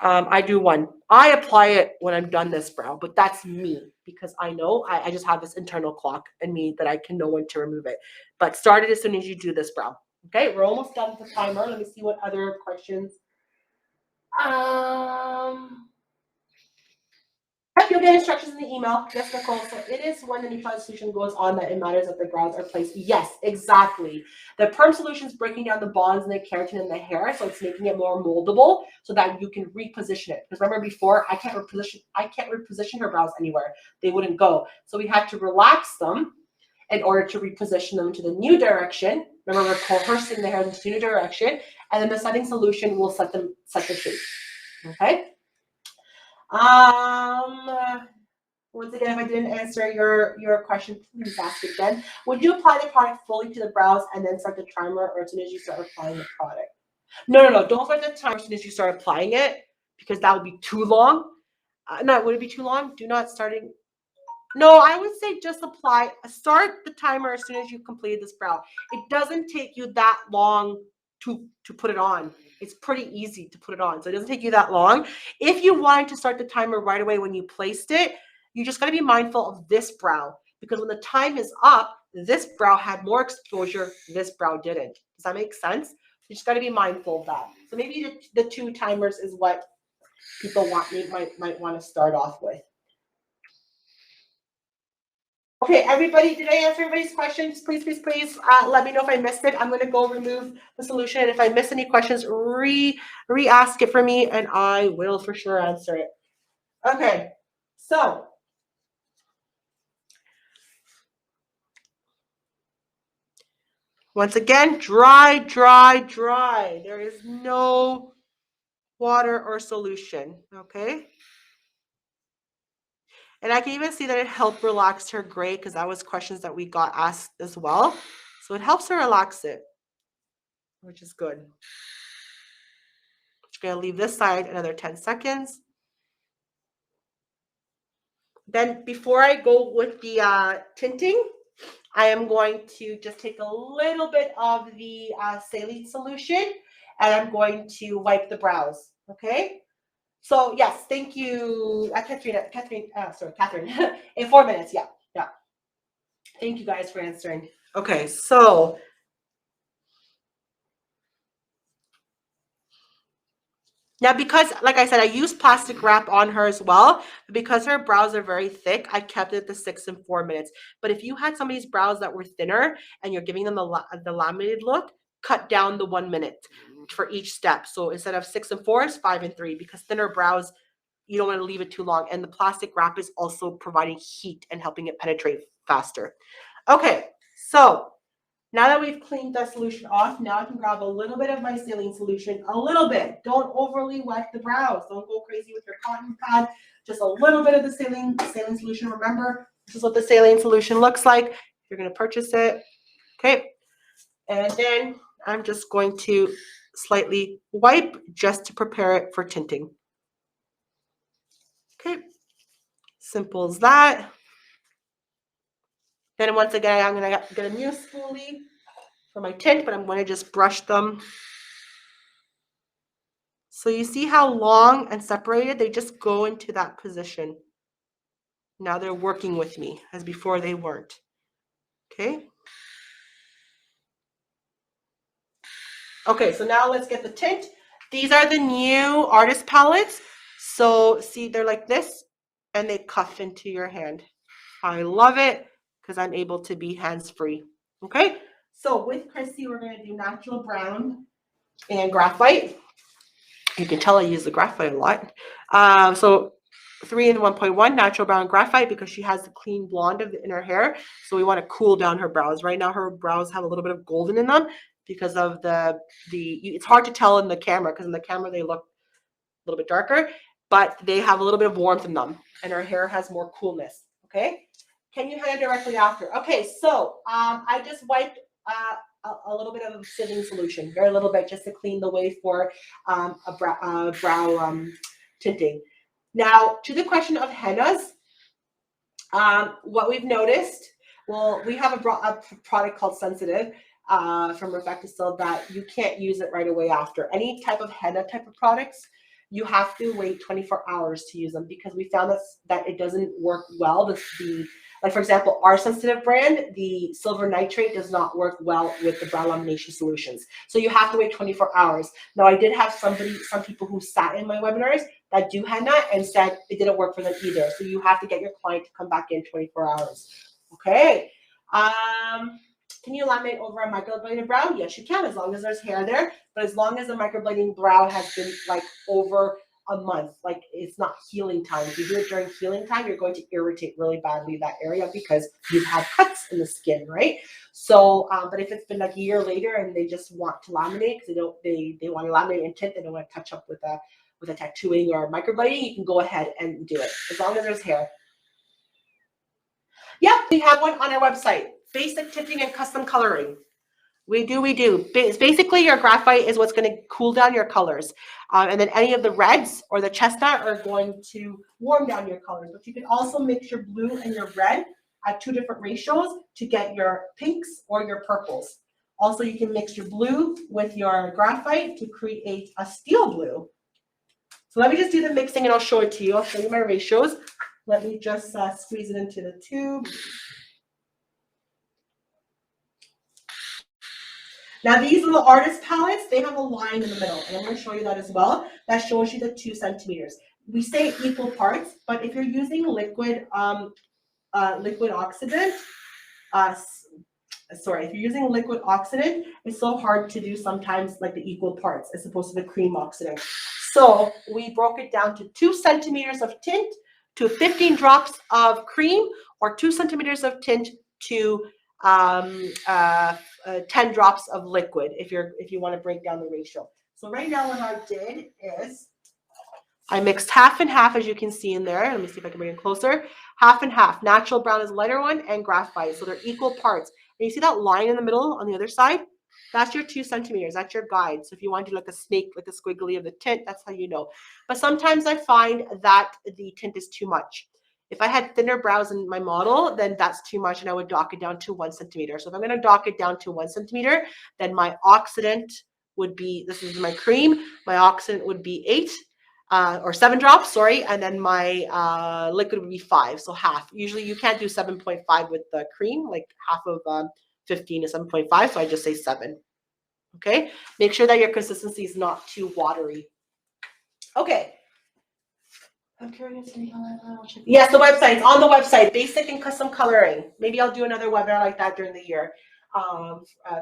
I do 1. I apply it when I'm done this brow, but that's me because I know I just have this internal clock in me that I can know when to remove it. But start it as soon as you do this brow. Okay, we're almost done with the timer. Let me see what other questions. You'll get instructions in the email. Yes, Nicole. So it is when the neutralizer solution goes on that it matters that the brows are placed. Yes, exactly. The perm solution is breaking down the bonds and the keratin in the hair, so it's making it more moldable so that you can reposition it. Because remember before, I can't reposition her brows anywhere. They wouldn't go. So we had to relax them in order to reposition them to the new direction. Remember, we're coercing the hair into the new direction, and then the setting solution will set the shape. Okay. Once again, if I didn't answer your question, please ask again. Would you apply the product fully to the brows and then start the timer, or as soon as you start applying the product? No. Don't start the timer as soon as you start applying it, because that would be too long. No, would it be too long? Do not starting. No, I would say just start the timer as soon as you complete this brow. It doesn't take you that long to put it on. It's pretty easy to put it on, so it doesn't take you that long. If you wanted to start the timer right away when you placed it, you just got to be mindful of this brow, because when the time is up, this brow had more exposure, this brow didn't. Does that make sense? You just got to be mindful of that. So maybe the 2 timers is what people might want to start off with. Okay, everybody, did I answer everybody's questions? Please let me know if I missed it. I'm going to go remove the solution. And if I miss any questions, re-ask it for me, and I will for sure answer it. Okay, so once again, dry. There is no water or solution, okay? And I can even see that it helped relax her gray, because that was questions that we got asked as well. So it helps her relax it, which is good. Just gonna leave this side another 10 seconds. Then before I go with the tinting, I am going to just take a little bit of the saline solution, and I'm going to wipe the brows, okay? So yes, thank you, Catherine, in 4 minutes, yeah. Thank you guys for answering. Okay, so now, because, like I said, I used plastic wrap on her as well, because her brows are very thick, I kept it to 6 and 4 minutes. But if you had somebody's brows that were thinner and you're giving them the laminated look, cut down the 1 minute for each step. So instead of 6 and 4, it's 5 and 3, because thinner brows, you don't want to leave it too long. And the plastic wrap is also providing heat and helping it penetrate faster. Okay, so now that we've cleaned the solution off, now I can grab a little bit of my saline solution, a little bit. Don't overly wet the brows. Don't go crazy with your cotton pad. Just a little bit of the saline solution. Remember, this is what the saline solution looks like if you're going to purchase it. Okay, and then I'm just going to slightly wipe just to prepare it for tinting. Okay, simple as that. Then once again, I'm going to get a new spoolie for my tint, but I'm going to just brush them. So you see how long and separated they just go into that position. Now they're working with me, as before they weren't. Okay. Okay, so now let's get the tint. These are the new artist palettes. So see, they're like this, and they cuff into your hand. I love it, because I'm able to be hands-free. Okay, so with Chrissy, we're going to do natural brown and graphite. You can tell I use the graphite a lot. So 3 and 1.1 natural brown graphite, because she has the clean blonde in her hair. So we want to cool down her brows. Right now her brows have a little bit of golden in them because of it's hard to tell in the camera, because in the camera they look a little bit darker, but they have a little bit of warmth in them, and her hair has more coolness. Okay, can you hand it directly after? Okay, so I just wiped a little bit of saline solution, very little bit, just to clean the way for a brow tinting. Now, to the question of hennas, what we've noticed, well, we have a product called Sensitive from RefectoCil that you can't use it right away after. Any type of henna type of products, you have to wait 24 hours to use them, because we found that it doesn't work well. Like, for example, our sensitive brand, the silver nitrate does not work well with the brow lamination solutions. So you have to wait 24 hours. Now, I did have some people who sat in my webinars that do henna and said it didn't work for them either. So you have to get your client to come back in 24 hours. Okay. Can you laminate over a microbladed brow? Yes, you can, as long as there's hair there. But as long as the microblading brow has been like over a month, like it's not healing time. If you do it during healing time, you're going to irritate really badly that area because you've had cuts in the skin, right? So, but if it's been like a year later and they just want to laminate because they want to laminate and tint, they don't want to touch up with a tattooing or microblading, you can go ahead and do it as long as there's hair. Yep, we have one on our website. Basic tinting and custom coloring. We do. Basically, your graphite is what's going to cool down your colors. And then any of the reds or the chestnut are going to warm down your colors. But you can also mix your blue and your red at 2 different ratios to get your pinks or your purples. Also, you can mix your blue with your graphite to create a steel blue. So let me just do the mixing and I'll show it to you. I'll show you my ratios. Let me just squeeze it into the tube. Now, these little artist palettes, they have a line in the middle, and I'm going to show you that as well. That shows you the 2 centimeters. We say equal parts, but if you're using liquid oxidant, if you're using liquid oxidant, it's so hard to do sometimes like the equal parts as opposed to the cream oxidant. So we broke it down to 2 centimeters of tint to 15 drops of cream, or 2 centimeters of tint to 10 drops of liquid if you want to break down the ratio. So right now what I did is I mixed half and half, as you can see in there. Let me see if I can bring it closer. Half and half. Natural brown is the lighter one and graphite. So they're equal parts. And you see that line in the middle on the other side? That's your 2 centimeters. That's your guide. So if you want to do like a snake, like a squiggly of the tint, that's how you know. But sometimes I find that the tint is too much. If I had thinner brows in my model, then that's too much and I would dock it down to 1 centimeter. So if I'm going to dock it down to 1 centimeter, then my oxidant would be, this is my cream, my oxidant would be 8 or 7 drops, sorry, and then my liquid would be 5, so half. Usually you can't do 7.5 with the cream, like half of 15 is 7.5, so I just say 7. Okay, make sure that your consistency is not too watery. Okay. I'm curious. Yes, the website's on the website. Basic and custom coloring. Maybe I'll do another webinar like that during the year.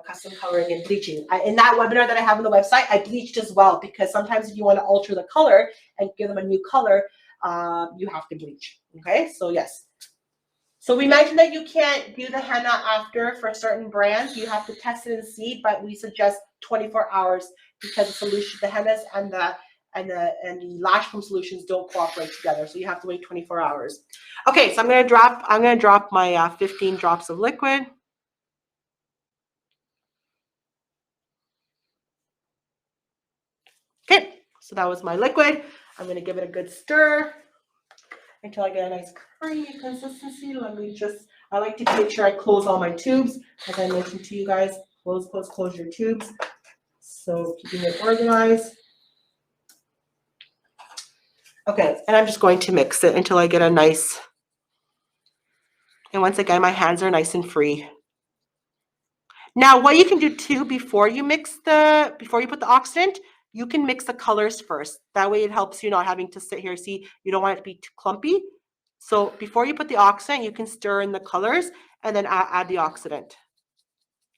Custom coloring and bleaching. In that webinar that I have on the website, I bleached as well because sometimes if you want to alter the color and give them a new color, you have to bleach. Okay, so yes. So we mentioned that you can't do the henna after for certain brands. You have to test it and see, but we suggest 24 hours because the solution, the hennas and the Lash Perm solutions don't cooperate together, so you have to wait 24 hours. Okay, so I'm gonna drop my 15 drops of liquid. Okay, so that was my liquid. I'm gonna give it a good stir until I get a nice creamy consistency. I like to make sure I close all my tubes, as I mentioned to you guys. Close your tubes. So keeping it organized. Okay, and I'm just going to mix it until I get a nice, and once again, my hands are nice and free. Now, what you can do too, before you put the oxidant, you can mix the colors first. That way it helps you not having to sit here. See, you don't want it to be too clumpy. So before you put the oxidant, you can stir in the colors and then add the oxidant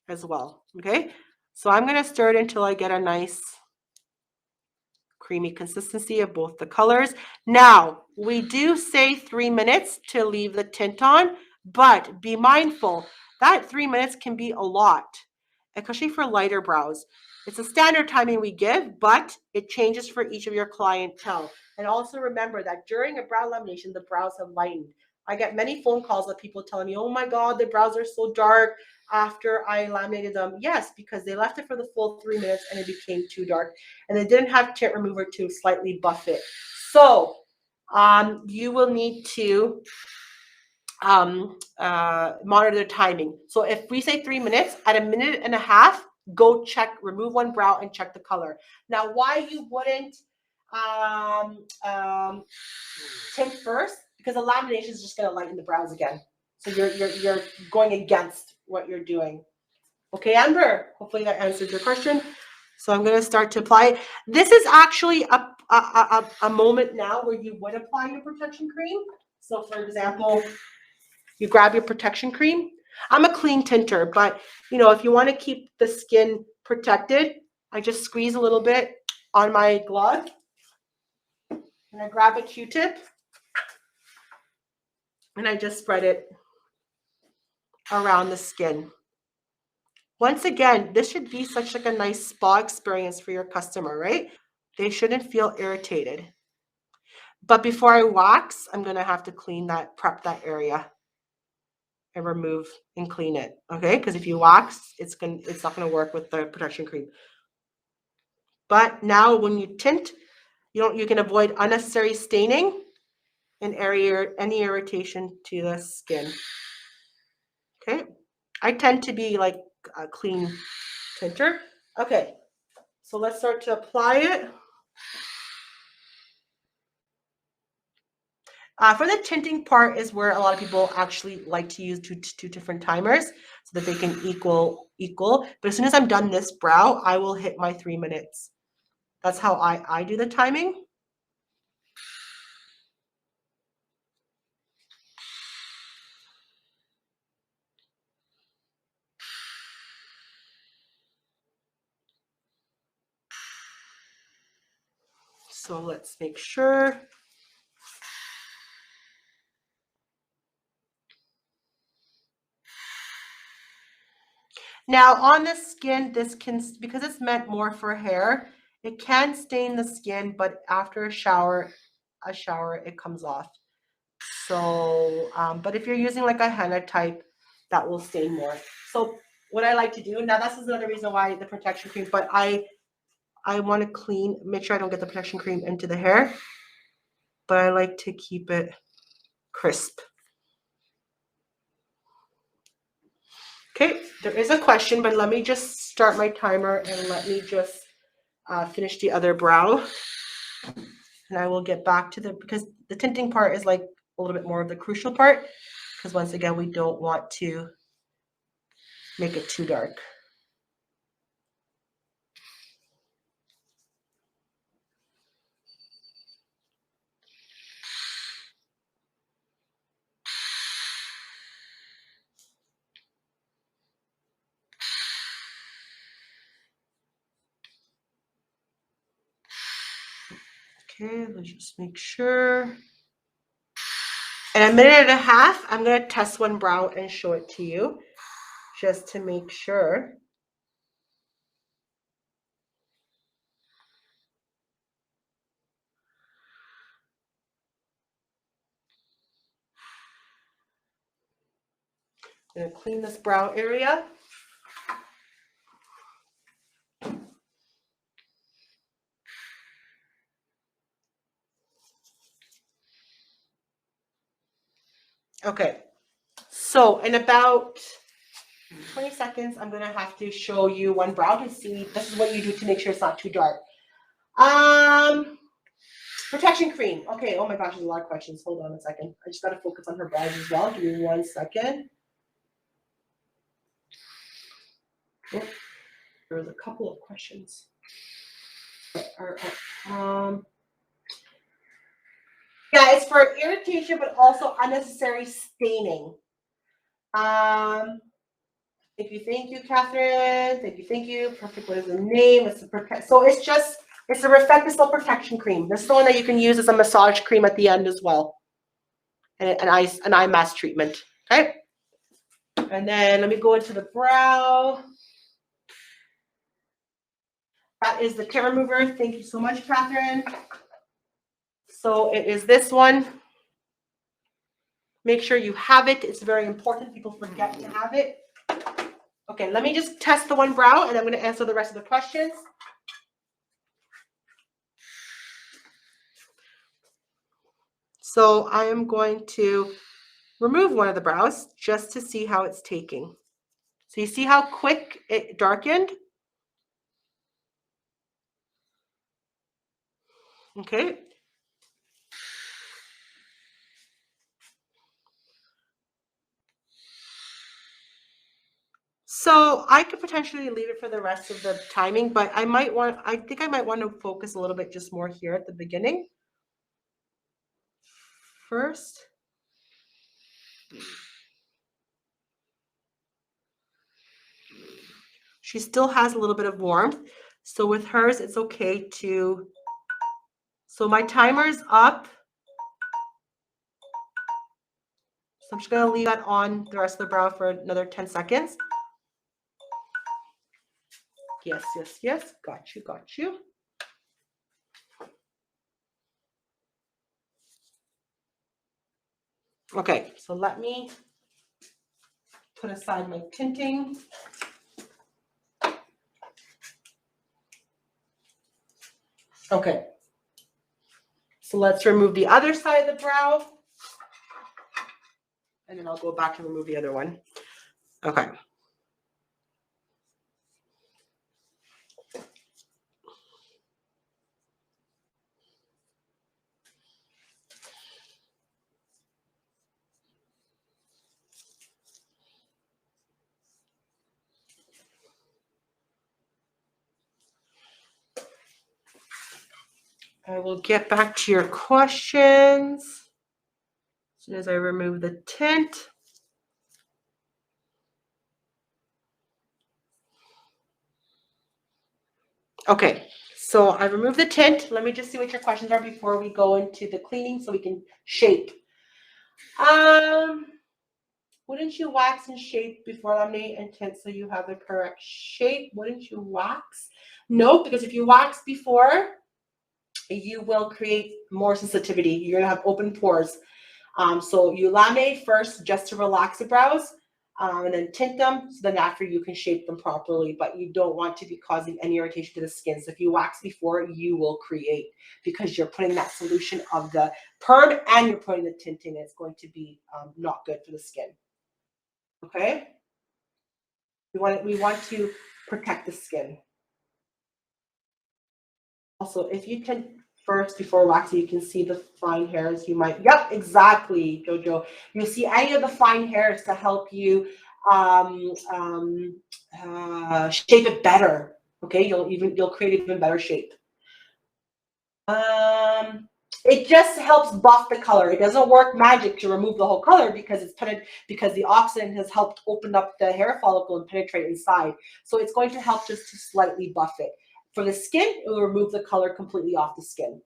as well, okay? So I'm gonna stir it until I get a nice creamy consistency of both the colors. Now, we do say 3 minutes to leave the tint on, but be mindful that 3 minutes can be a lot, especially for lighter brows. It's a standard timing we give, but it changes for each of your clientele. And also remember that during a brow lamination, the brows have lightened. I get many phone calls of people telling me, oh my God, the brows are so dark after I laminated them. Yes, because they left it for the full 3 minutes and it became too dark. And they didn't have tint remover to slightly buff it. So you will need to monitor the timing. So if we say 3 minutes, at 1.5 minutes, go check, remove one brow and check the color. Now, why you wouldn't tint first? Because the lamination is just going to lighten the brows again. So you're going against what you're doing. Okay, Amber, hopefully that answered your question. So I'm going to start to apply. This is actually a moment now where you would apply your protection cream. So for example, you grab your protection cream. I'm a clean tinter, but you know, if you want to keep the skin protected, I just squeeze a little bit on my glove and I grab a Q-tip and I just spread it around the skin. Once again, this should be such like a nice spa experience for your customer, right? They shouldn't feel irritated. But before I wax, I'm going to have to prep that area and remove and clean it, okay? Because if you wax, it's not going to work with the protection cream. But now when you tint, you can avoid unnecessary staining and any irritation to the skin. Okay, I tend to be like a clean tinter. Okay, so let's start to apply it. For the tinting part is where a lot of people actually like to use two different timers so that they can equal. But as soon as I'm done this brow, I will hit my 3 minutes. That's how I do the timing. So let's make sure. Now on the skin, this can, because it's meant more for hair, it can stain the skin, but after a shower, it comes off. So, but if you're using like a henna type, that will stain more. So what I like to do, now this is another reason why the protection cream, but I want to make sure I don't get the protection cream into the hair, but I like to keep it crisp. Okay, there is a question, but let me just start my timer and let me just finish the other brow. And I will get back to because the tinting part is like a little bit more of the crucial part, because once again, we don't want to make it too dark. Okay, let's just make sure. In a minute and a half, I'm going to test one brow and show it to you just to make sure. I'm going to clean this brow area. Okay, so in about 20 seconds, I'm going to have to show you one brow to see. This is what you do to make sure it's not too dark. Protection cream. Okay, oh my gosh, there's a lot of questions. Hold on a second. I just got to focus on her brows as well. Give me 1 second. Oh, there's a couple of questions. Yeah, it's for irritation, but also unnecessary staining. Thank you, Catherine. Thank you. Perfect. What is the name? It's it's a RefectoCil protection cream. This is the one that you can use as a massage cream at the end as well, and an eye mask treatment. Okay. And then let me go into the brow. That is the tear remover. Thank you so much, Catherine. So it is this one. Make sure you have it. It's very important. People forget to have it. Okay, let me just test the one brow and I'm going to answer the rest of the questions. So I am going to remove one of the brows just to see how it's taking. So you see how quick it darkened? Okay. So I could potentially leave it for the rest of the timing, but I think I might want to focus a little bit just more here at the beginning. First. She still has a little bit of warmth. So with hers, it's okay to, so my timer's up. So I'm just gonna leave that on the rest of the brow for another 10 seconds. Yes, yes, yes, got you, got you. Okay, so let me put aside my tinting. Okay, so let's remove the other side of the brow. And then I'll go back and remove the other one. Okay. I will get back to your questions as soon as I remove the tint. Okay, so I removed the tint. Let me just see what your questions are before we go into the cleaning so we can shape. Wouldn't you wax and shape before laminate and tint so you have the correct shape? Wouldn't you wax? No, because if you wax before, you will create more sensitivity. You're gonna have open pores. So you laminate first just to relax the brows, and then tint them. So then after you can shape them properly, but you don't want to be causing any irritation to the skin. So if you wax before, you will create, because you're putting that solution of the perm and you're putting the tinting. It's going to be not good for the skin. Okay. We want to protect the skin. Also, if you tint first before waxing, you can see the fine hairs. You might, yep, exactly, Jojo. You see any of the fine hairs to help you shape it better. Okay, you'll create even better shape. It just helps buff the color. It doesn't work magic to remove the whole color because because the oxidant has helped open up the hair follicle and penetrate inside. So it's going to help just to slightly buff it. For the skin, it will remove the color completely off the skin.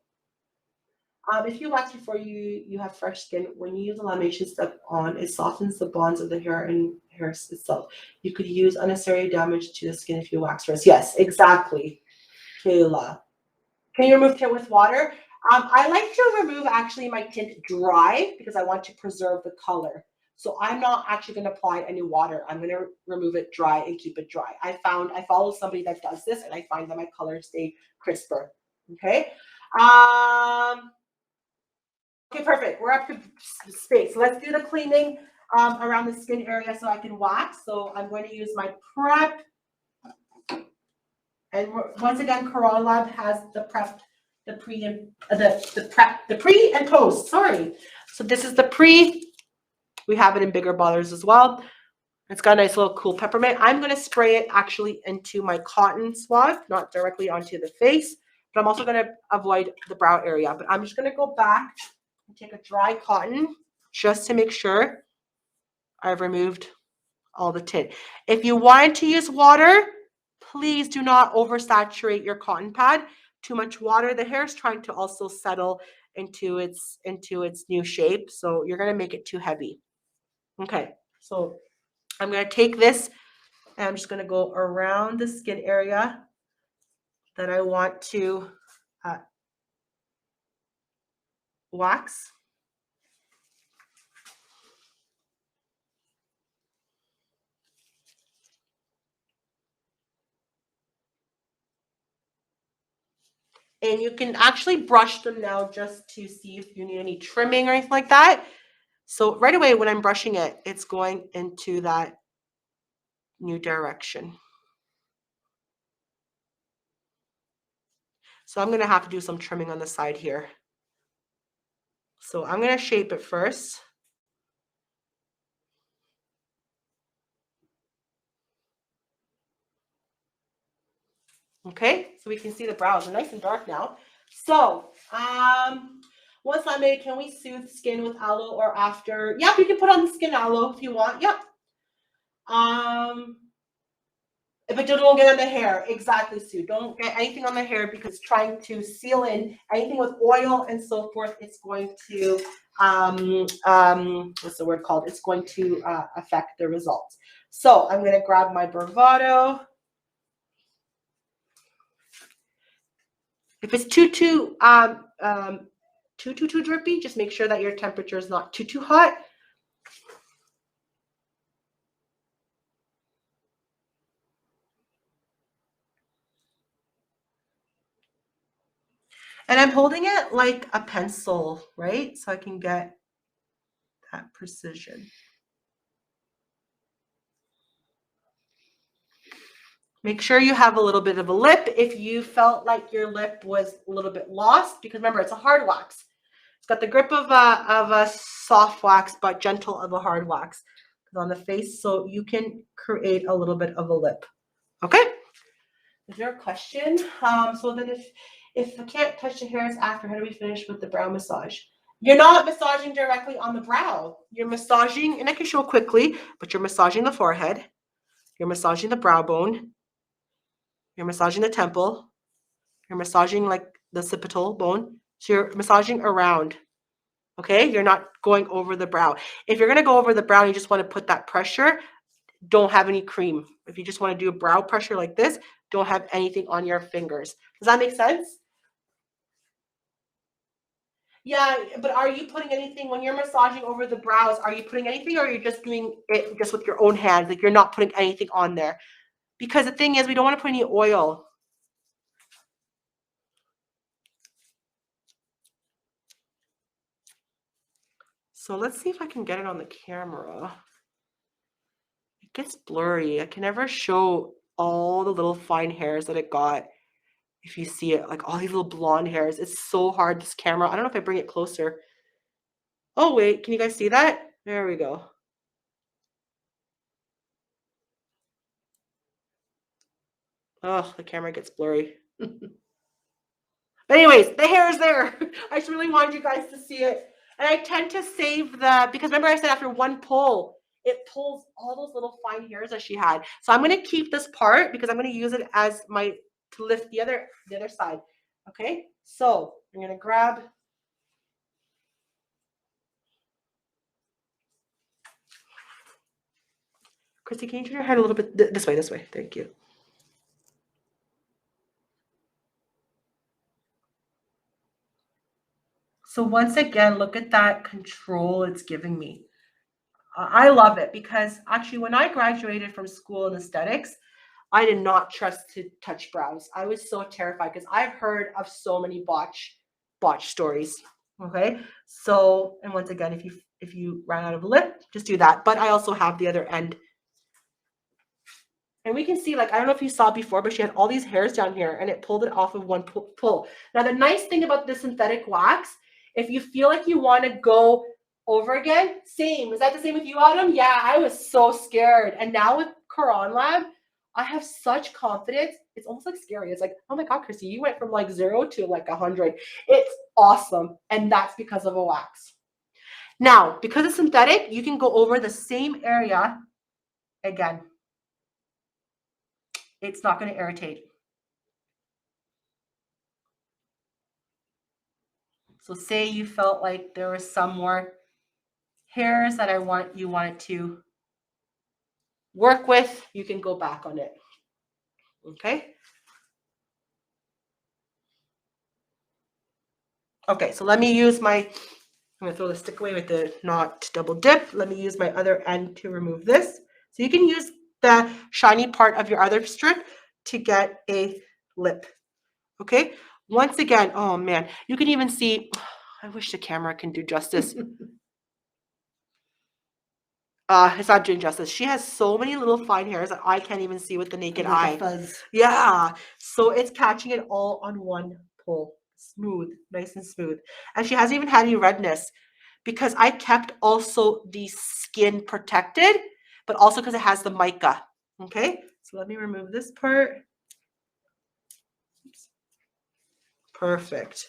If you wax before you have fresh skin, when you use the lamination step on, it softens the bonds of the hair and hair itself. You could use unnecessary damage to the skin if you wax first. Yes, exactly, Kayla. Can you remove tint with water? I like to remove actually my tint dry because I want to preserve the color. So I'm not actually going to apply any water. I'm going to remove it dry and keep it dry. I follow somebody that does this, and I find that my colors stay crisper. Okay. Okay, perfect. We're up to space. Let's do the cleaning around the skin area so I can wax. So I'm going to use my prep. And once again, Corona Lab has the prep, the pre and post. Sorry. So this is the pre. We have it in bigger bottles as well. It's got a nice little cool peppermint. I'm going to spray it actually into my cotton swab, not directly onto the face. But I'm also going to avoid the brow area. But I'm just going to go back and take a dry cotton just to make sure I've removed all the tint. If you wanted to use water, please do not oversaturate your cotton pad. Too much water, the hair is trying to also settle into its new shape. So you're going to make it too heavy. Okay, so I'm going to take this and I'm just going to go around the skin area that I want to wax. And you can actually brush them now just to see if you need any trimming or anything like that. So right away when I'm brushing it, it's going into that new direction. So I'm going to have to do some trimming on the side here. So I'm going to shape it first. Okay, so we can see the brows. They're nice and dark now. So, once laminated, can we soothe skin with aloe or after? Yep, you can put on the skin aloe if you want. Yep. But you don't get on the hair. Exactly, Sue. Don't get anything on the hair because trying to seal in anything with oil and so forth, it's going to what's the word called? It's going to affect the results. So I'm going to grab my Browvado. If it's too drippy, just make sure that your temperature is not too hot. And I'm holding it like a pencil, right? So I can get that precision. Make sure you have a little bit of a lip if you felt like your lip was a little bit lost, because remember, it's a hard wax. It's got the grip of a soft wax, but gentle of a hard wax on the face, so you can create a little bit of a lip. Okay? Is there a question? So then if I can't touch the hairs after, how do we finish with the brow massage? You're not massaging directly on the brow. You're massaging, and I can show quickly, but you're massaging the forehead. You're massaging the brow bone. You're massaging the temple. You're massaging like the occipital bone. So you're massaging around. Okay? You're not going over the brow. If you're going to go over the brow and you just want to put that pressure, don't have any cream. If you just want to do a brow pressure like this, don't have anything on your fingers. Does that make sense? Yeah, but are you putting anything when you're massaging over the brows? Are you putting anything, or are you just doing it just with your own hands? Like you're not putting anything on there? Because the thing is, we don't want to put any oil. So let's see if I can get it on the camera. It gets blurry. I can never show all the little fine hairs that it got. If you see it, like all these little blonde hairs, it's so hard, this camera. I don't know if I bring it closer. Oh, wait, can you guys see that? There we go. Oh, the camera gets blurry. But anyways, the hair is there. I just really wanted you guys to see it. And I tend to save because remember I said after one pull, it pulls all those little fine hairs that she had. So I'm going to keep this part because I'm going to use it as to lift the other side. Okay, so I'm going to grab. Christy, can you turn your head a little bit this way? This way. Thank you. So once again, look at that control it's giving me. I love it because actually when I graduated from school in aesthetics, I did not trust to touch brows. I was so terrified because I've heard of so many botch stories. Okay, so and once again, if you ran out of a lip, just do that. But I also have the other end. And we can see, like, I don't know if you saw before, but she had all these hairs down here and it pulled it off of one pull. Now, the nice thing about this synthetic wax, if you feel like you want to go over again, same. Is that the same with you, Autumn? Yeah, I was so scared. And now with Quran Lab, I have such confidence. It's almost like scary. It's like, oh my God, Chrissy, you went from like 0 to like 100. It's awesome. And that's because of a wax. Now, because it's synthetic, you can go over the same area again. It's not going to irritate. So say you felt like there was some more hairs that you wanted to work with, you can go back on it. Okay. Okay, so let me use I'm going to throw the stick away with the not double dip. Let me use my other end to remove this. So you can use the shiny part of your other strip to get a lip. Okay. Once again, oh man, you can even see, I wish the camera can do justice. It's not doing justice. She has so many little fine hairs that I can't even see with the naked eye. Fuzz. Yeah. So it's catching it all on one pull. Smooth, nice and smooth. And she hasn't even had any redness because I kept also the skin protected, but also because it has the mica. Okay. So let me remove this part. Perfect.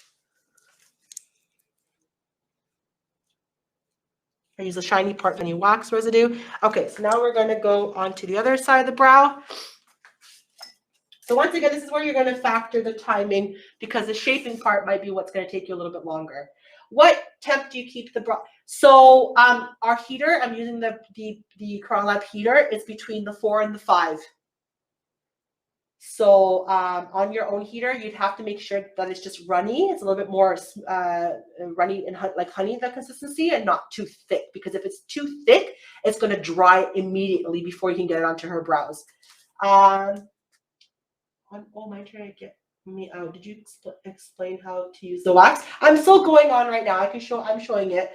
I use the shiny part, any wax residue. Okay, so now we're going to go on to the other side of the brow. So once again, this is where you're going to factor the timing because the shaping part might be what's going to take you a little bit longer. What temp do you keep the brow? So our heater, I'm using the Lab heater. It's between the 4 and the 5. So on your own heater, you'd have to make sure that it's just runny. It's a little bit more runny and like honey, the consistency, and not too thick. Because if it's too thick, it's going to dry immediately before you can get it onto her brows. Oh, my turn to get me out. Did you explain how to use the wax? I'm still going on right now. I'm showing it.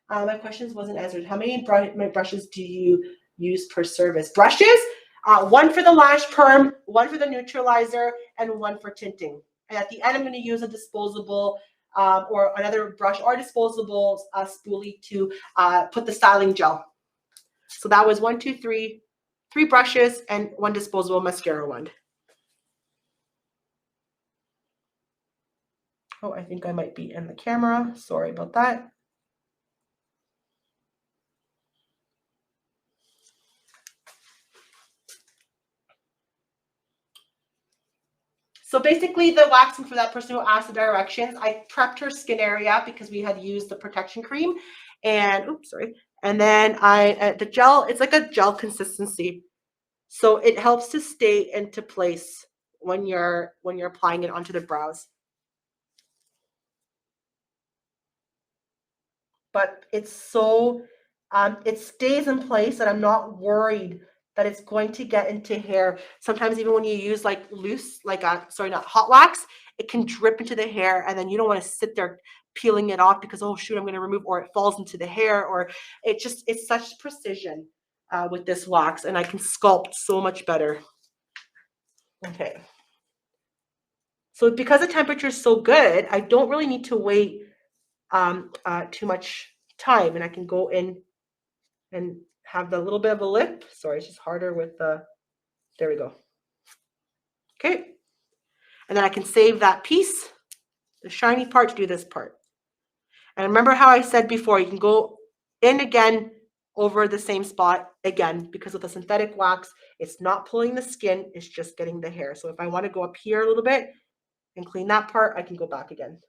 My questions wasn't answered. How many brushes do you use per service? Brushes? One for the Lash Perm, one for the Neutralizer, and one for tinting. And at the end, I'm going to use a disposable or another brush or disposable spoolie to put the styling gel. So that was 1, 2, 3 brushes and one disposable mascara wand. Oh, I think I might be in the camera. Sorry about that. So basically the waxing for that person who asked the directions, I prepped her skin area because we had used the protection cream and oops, sorry. And then the gel, it's like a gel consistency. So it helps to stay into place when you're applying it onto the brows. But it's so, it stays in place and I'm not worried that it's going to get into hair. Sometimes even when you use like loose, like not hot wax, it can drip into the hair and then you don't want to sit there peeling it off because, oh shoot, I'm going to remove, or it falls into the hair, or it's such precision with this wax and I can sculpt so much better. Okay. So because the temperature is so good, I don't really need to wait too much time and I can go in and have the little bit of a lip. Sorry, it's just harder with the, there we go. Okay. And then I can save that piece, the shiny part, to do this part. And remember how I said before, you can go in again over the same spot again, because with the synthetic wax, it's not pulling the skin, it's just getting the hair. So if I want to go up here a little bit and clean that part, I can go back again.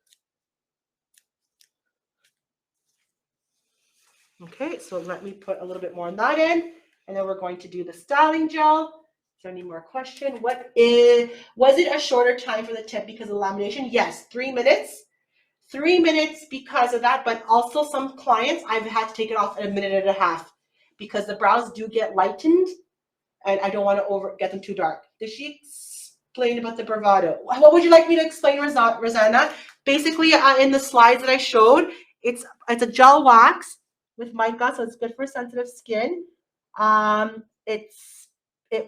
Okay, so let me put a little bit more on that in, and then we're going to do the styling gel. Is there any more question? Was it a shorter time for the tip because of lamination? Yes, 3 minutes. 3 minutes because of that, but also some clients, I've had to take it off in 1.5 minutes because the brows do get lightened, and I don't want to get them too dark. Did she explain about the Bravado? What would you like me to explain, Rosanna? Basically, in the slides that I showed, it's a gel wax with mica, so it's good for sensitive skin. It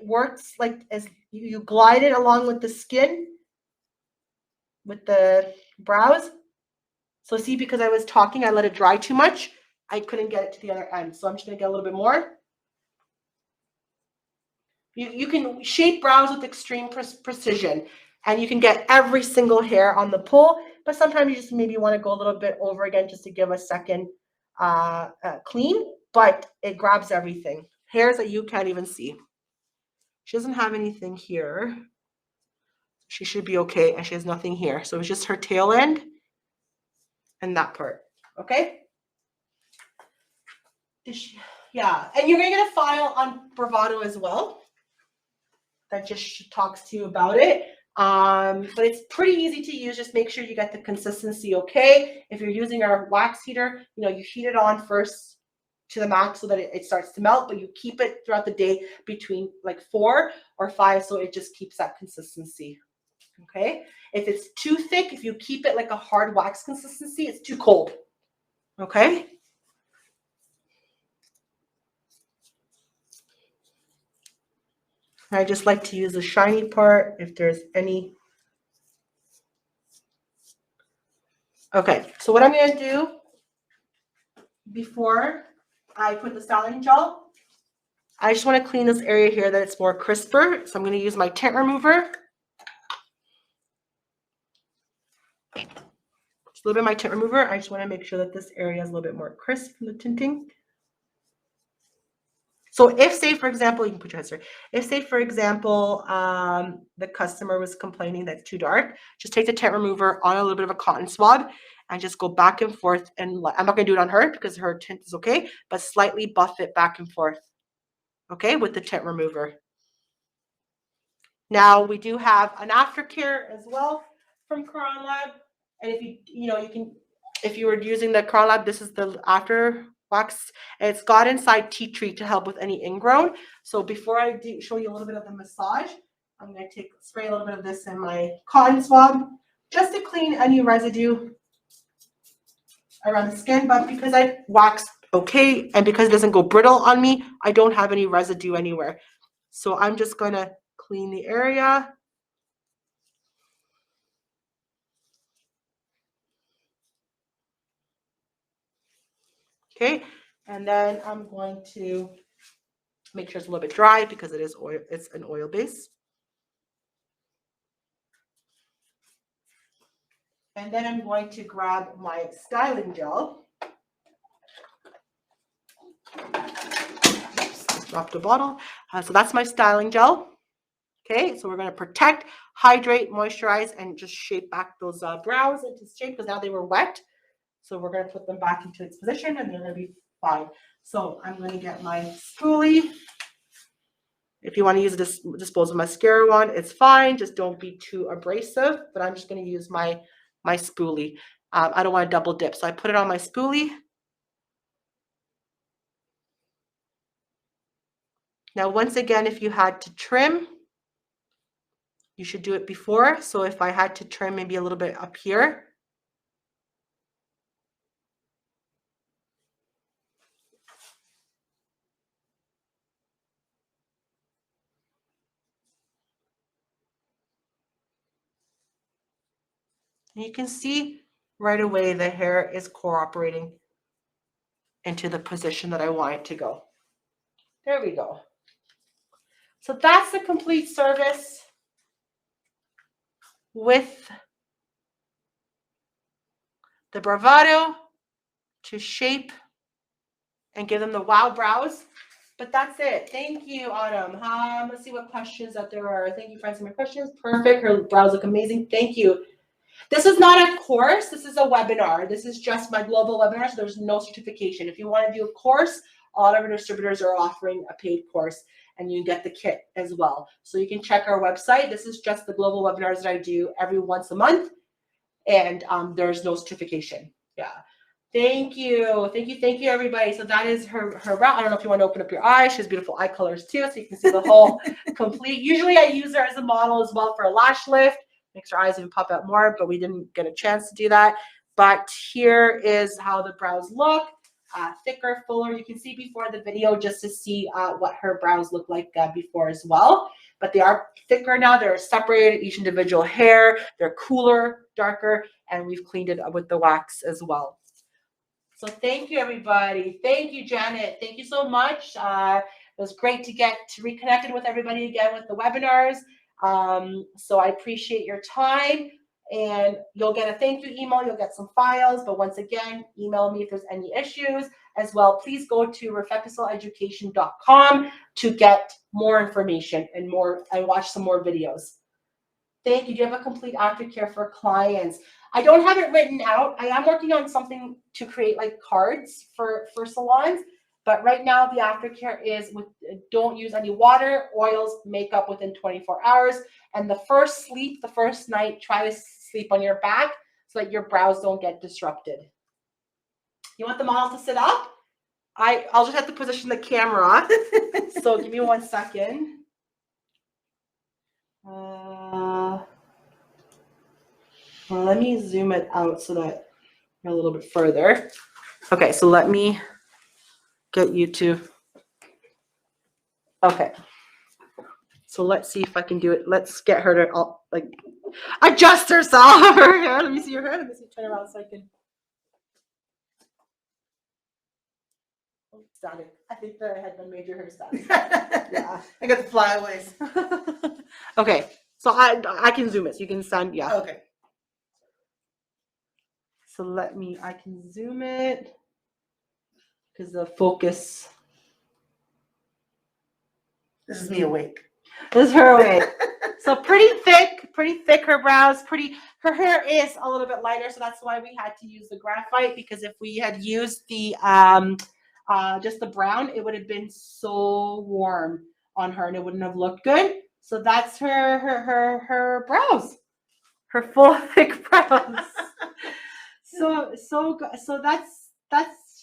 works like as you glide it along with the skin, with the brows. So see, because I was talking, I let it dry too much. I couldn't get it to the other end. So I'm just going to get a little bit more. You can shape brows with extreme precision, and you can get every single hair on the pull, but sometimes you just maybe want to go a little bit over again just to give a second clean, but it grabs everything. Hairs that you can't even see. She doesn't have anything here. She should be okay, and she has nothing here. So it's just her tail end and that part. Okay? Yeah, and you're going to get a file on Browvado as well that just talks to you about it. But it's pretty easy to use. Just make sure you get the consistency okay. If you're using our wax heater, you heat it on first to the max so that it starts to melt, but you keep it throughout the day between like 4 or 5, so it just keeps that consistency. Okay? If it's too thick, if you keep it like a hard wax consistency, it's too cold. Okay? I just like to use the shiny part if there's any. Okay, so what I'm going to do before I put the styling gel, I just want to clean this area here that it's more crisper. So I'm going to use my tint remover. Just a little bit of my tint remover. I just want to make sure that this area is a little bit more crisp from the tinting. So if, say, for example, you can put your head, if, say, for example, the customer was complaining that it's too dark, just take the tint remover on a little bit of a cotton swab and just go back and forth. And I'm not going to do it on her because her tint is okay, but slightly buff it back and forth, okay, with the tint remover. Now, we do have an aftercare as well from Crown Lab. And if you can, if you were using the Crown Lab, this is the after wax. And it's got inside tea tree to help with any ingrown. So before I show you a little bit of the massage, I'm going to spray a little bit of this in my cotton swab just to clean any residue around the skin. But because I waxed okay and because it doesn't go brittle on me, I don't have any residue anywhere. So I'm just going to clean the area. Okay, and then I'm going to make sure it's a little bit dry because it is oil, it's an oil base. And then I'm going to grab my styling gel. Oops, dropped a bottle. So that's my styling gel. Okay, so we're going to protect, hydrate, moisturize, and just shape back those brows into shape because now they were wet. So we're going to put them back into its position and they're going to be fine. So I'm going to get my spoolie. If you want to use this disposable mascara one, it's fine. Just don't be too abrasive. But I'm just going to use my spoolie. I don't want to double dip. So I put it on my spoolie. Now, once again, if you had to trim, you should do it before. So if I had to trim maybe a little bit up here, and you can see right away the hair is cooperating into the position that I want it to go. There we go. So that's the complete service with the Browvado to shape and give them the wow brows. But that's it. Thank you, Autumn. Let's see what questions that there are. Thank you for answering my questions. Perfect. Her brows look amazing. Thank you. This is not a course. This is a webinar. This is just my global webinar, so there's no certification. If you want to do a course, a lot of our distributors are offering a paid course, and you get the kit as well. So you can check our website. This is just the global webinars that I do every once a month, and there's no certification. Yeah. Thank you. Thank you, everybody. So that is her brow. I don't know if you want to open up your eyes. She has beautiful eye colors too, so you can see the whole complete. Usually I use her as a model as well for a lash lift. Makes her eyes even pop out more, but we didn't get a chance to do that. But here is how the brows look. Thicker, fuller. You can see before the video just to see what her brows look like before as well. But they are thicker now. They're separated, each individual hair. They're cooler, darker, and we've cleaned it up with the wax as well. So thank you, everybody. Thank you, Janet. Thank you so much. It was great to get reconnected with everybody again with the webinars. So I appreciate your time, and you'll get a thank you email. You'll get some files, but once again, email me if there's any issues as well. Please go to RefectoCileEducation.com to get more information and watch some more videos. Thank you. Do you have a complete aftercare for clients? I don't have it written out. I am working on something to create like cards for salons. But right now, the aftercare is with don't use any water, oils, makeup within 24 hours. And the first night, try to sleep on your back so that your brows don't get disrupted. You want the model to sit up? I'll just have to position the camera. So give me 1 second. Well, let me zoom it out so that you're a little bit further. Okay, so let me get you to, okay. So let's see if I can do it. Let's get her to like adjust herself. Her hair. Let me see your hair. Let me see. Turn around so I can. Oh, static. I think that I had been major hair static. Yeah. I got the flyaways. Okay, so I can zoom it so you can stand. Yeah. Okay. So I can zoom it because the focus. This is me awake. This is her awake. So pretty thick, her brows, her hair is a little bit lighter, so that's why we had to use the graphite, because if we had used the just the brown, it would have been so warm on her and it wouldn't have looked good. So that's her brows, her full thick brows. So that's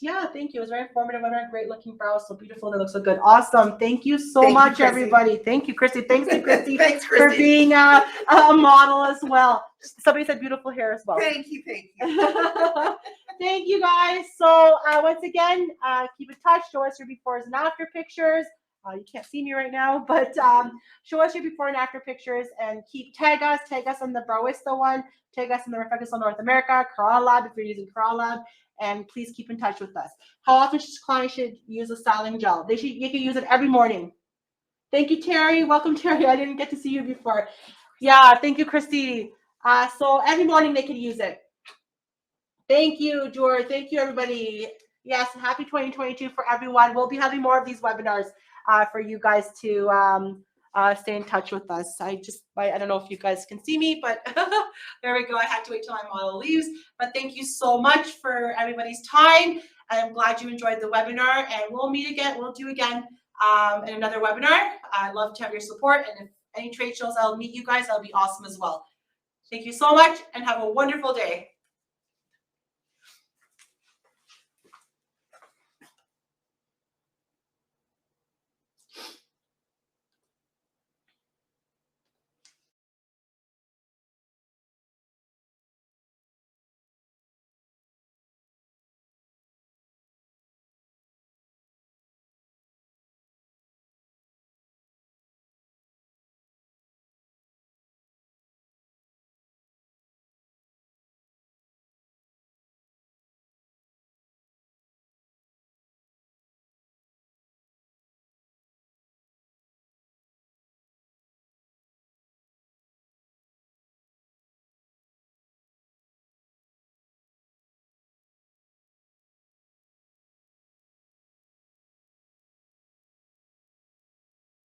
yeah, thank you. It was very informative. Great looking brows, so beautiful. They look so good. Awesome. Thank you so much, everybody. Thank you, Christy. Thanks to Christy, Thanks, for Christy. being a model as well. Somebody said beautiful hair as well. Thank you. Thank you. Thank you, guys. So once again, keep in touch. Show us your befores and after pictures. You can't see me right now, but show us your before and after pictures, and tag us on the Browvado one, tag us in the RefectoCil North America, Corral Lab if you're using Corral Lab, and please keep in touch with us. How often should clients use a styling gel? You can use it every morning. Thank you, Terry. Welcome, Terry. I didn't get to see you before. Yeah, thank you, Christy. So every morning they can use it. Thank you, George. Thank you, everybody. Yes, happy 2022 for everyone. We'll be having more of these webinars for you guys to stay in touch with us. I don't know if you guys can see me, but there we go. I had to wait till my model leaves. But thank you so much for everybody's time. I'm glad you enjoyed the webinar, and we'll meet again. We'll do again in another webinar. I'd love to have your support, and if any trade shows I'll meet you guys, that'll be awesome as well. Thank you so much, and have a wonderful day.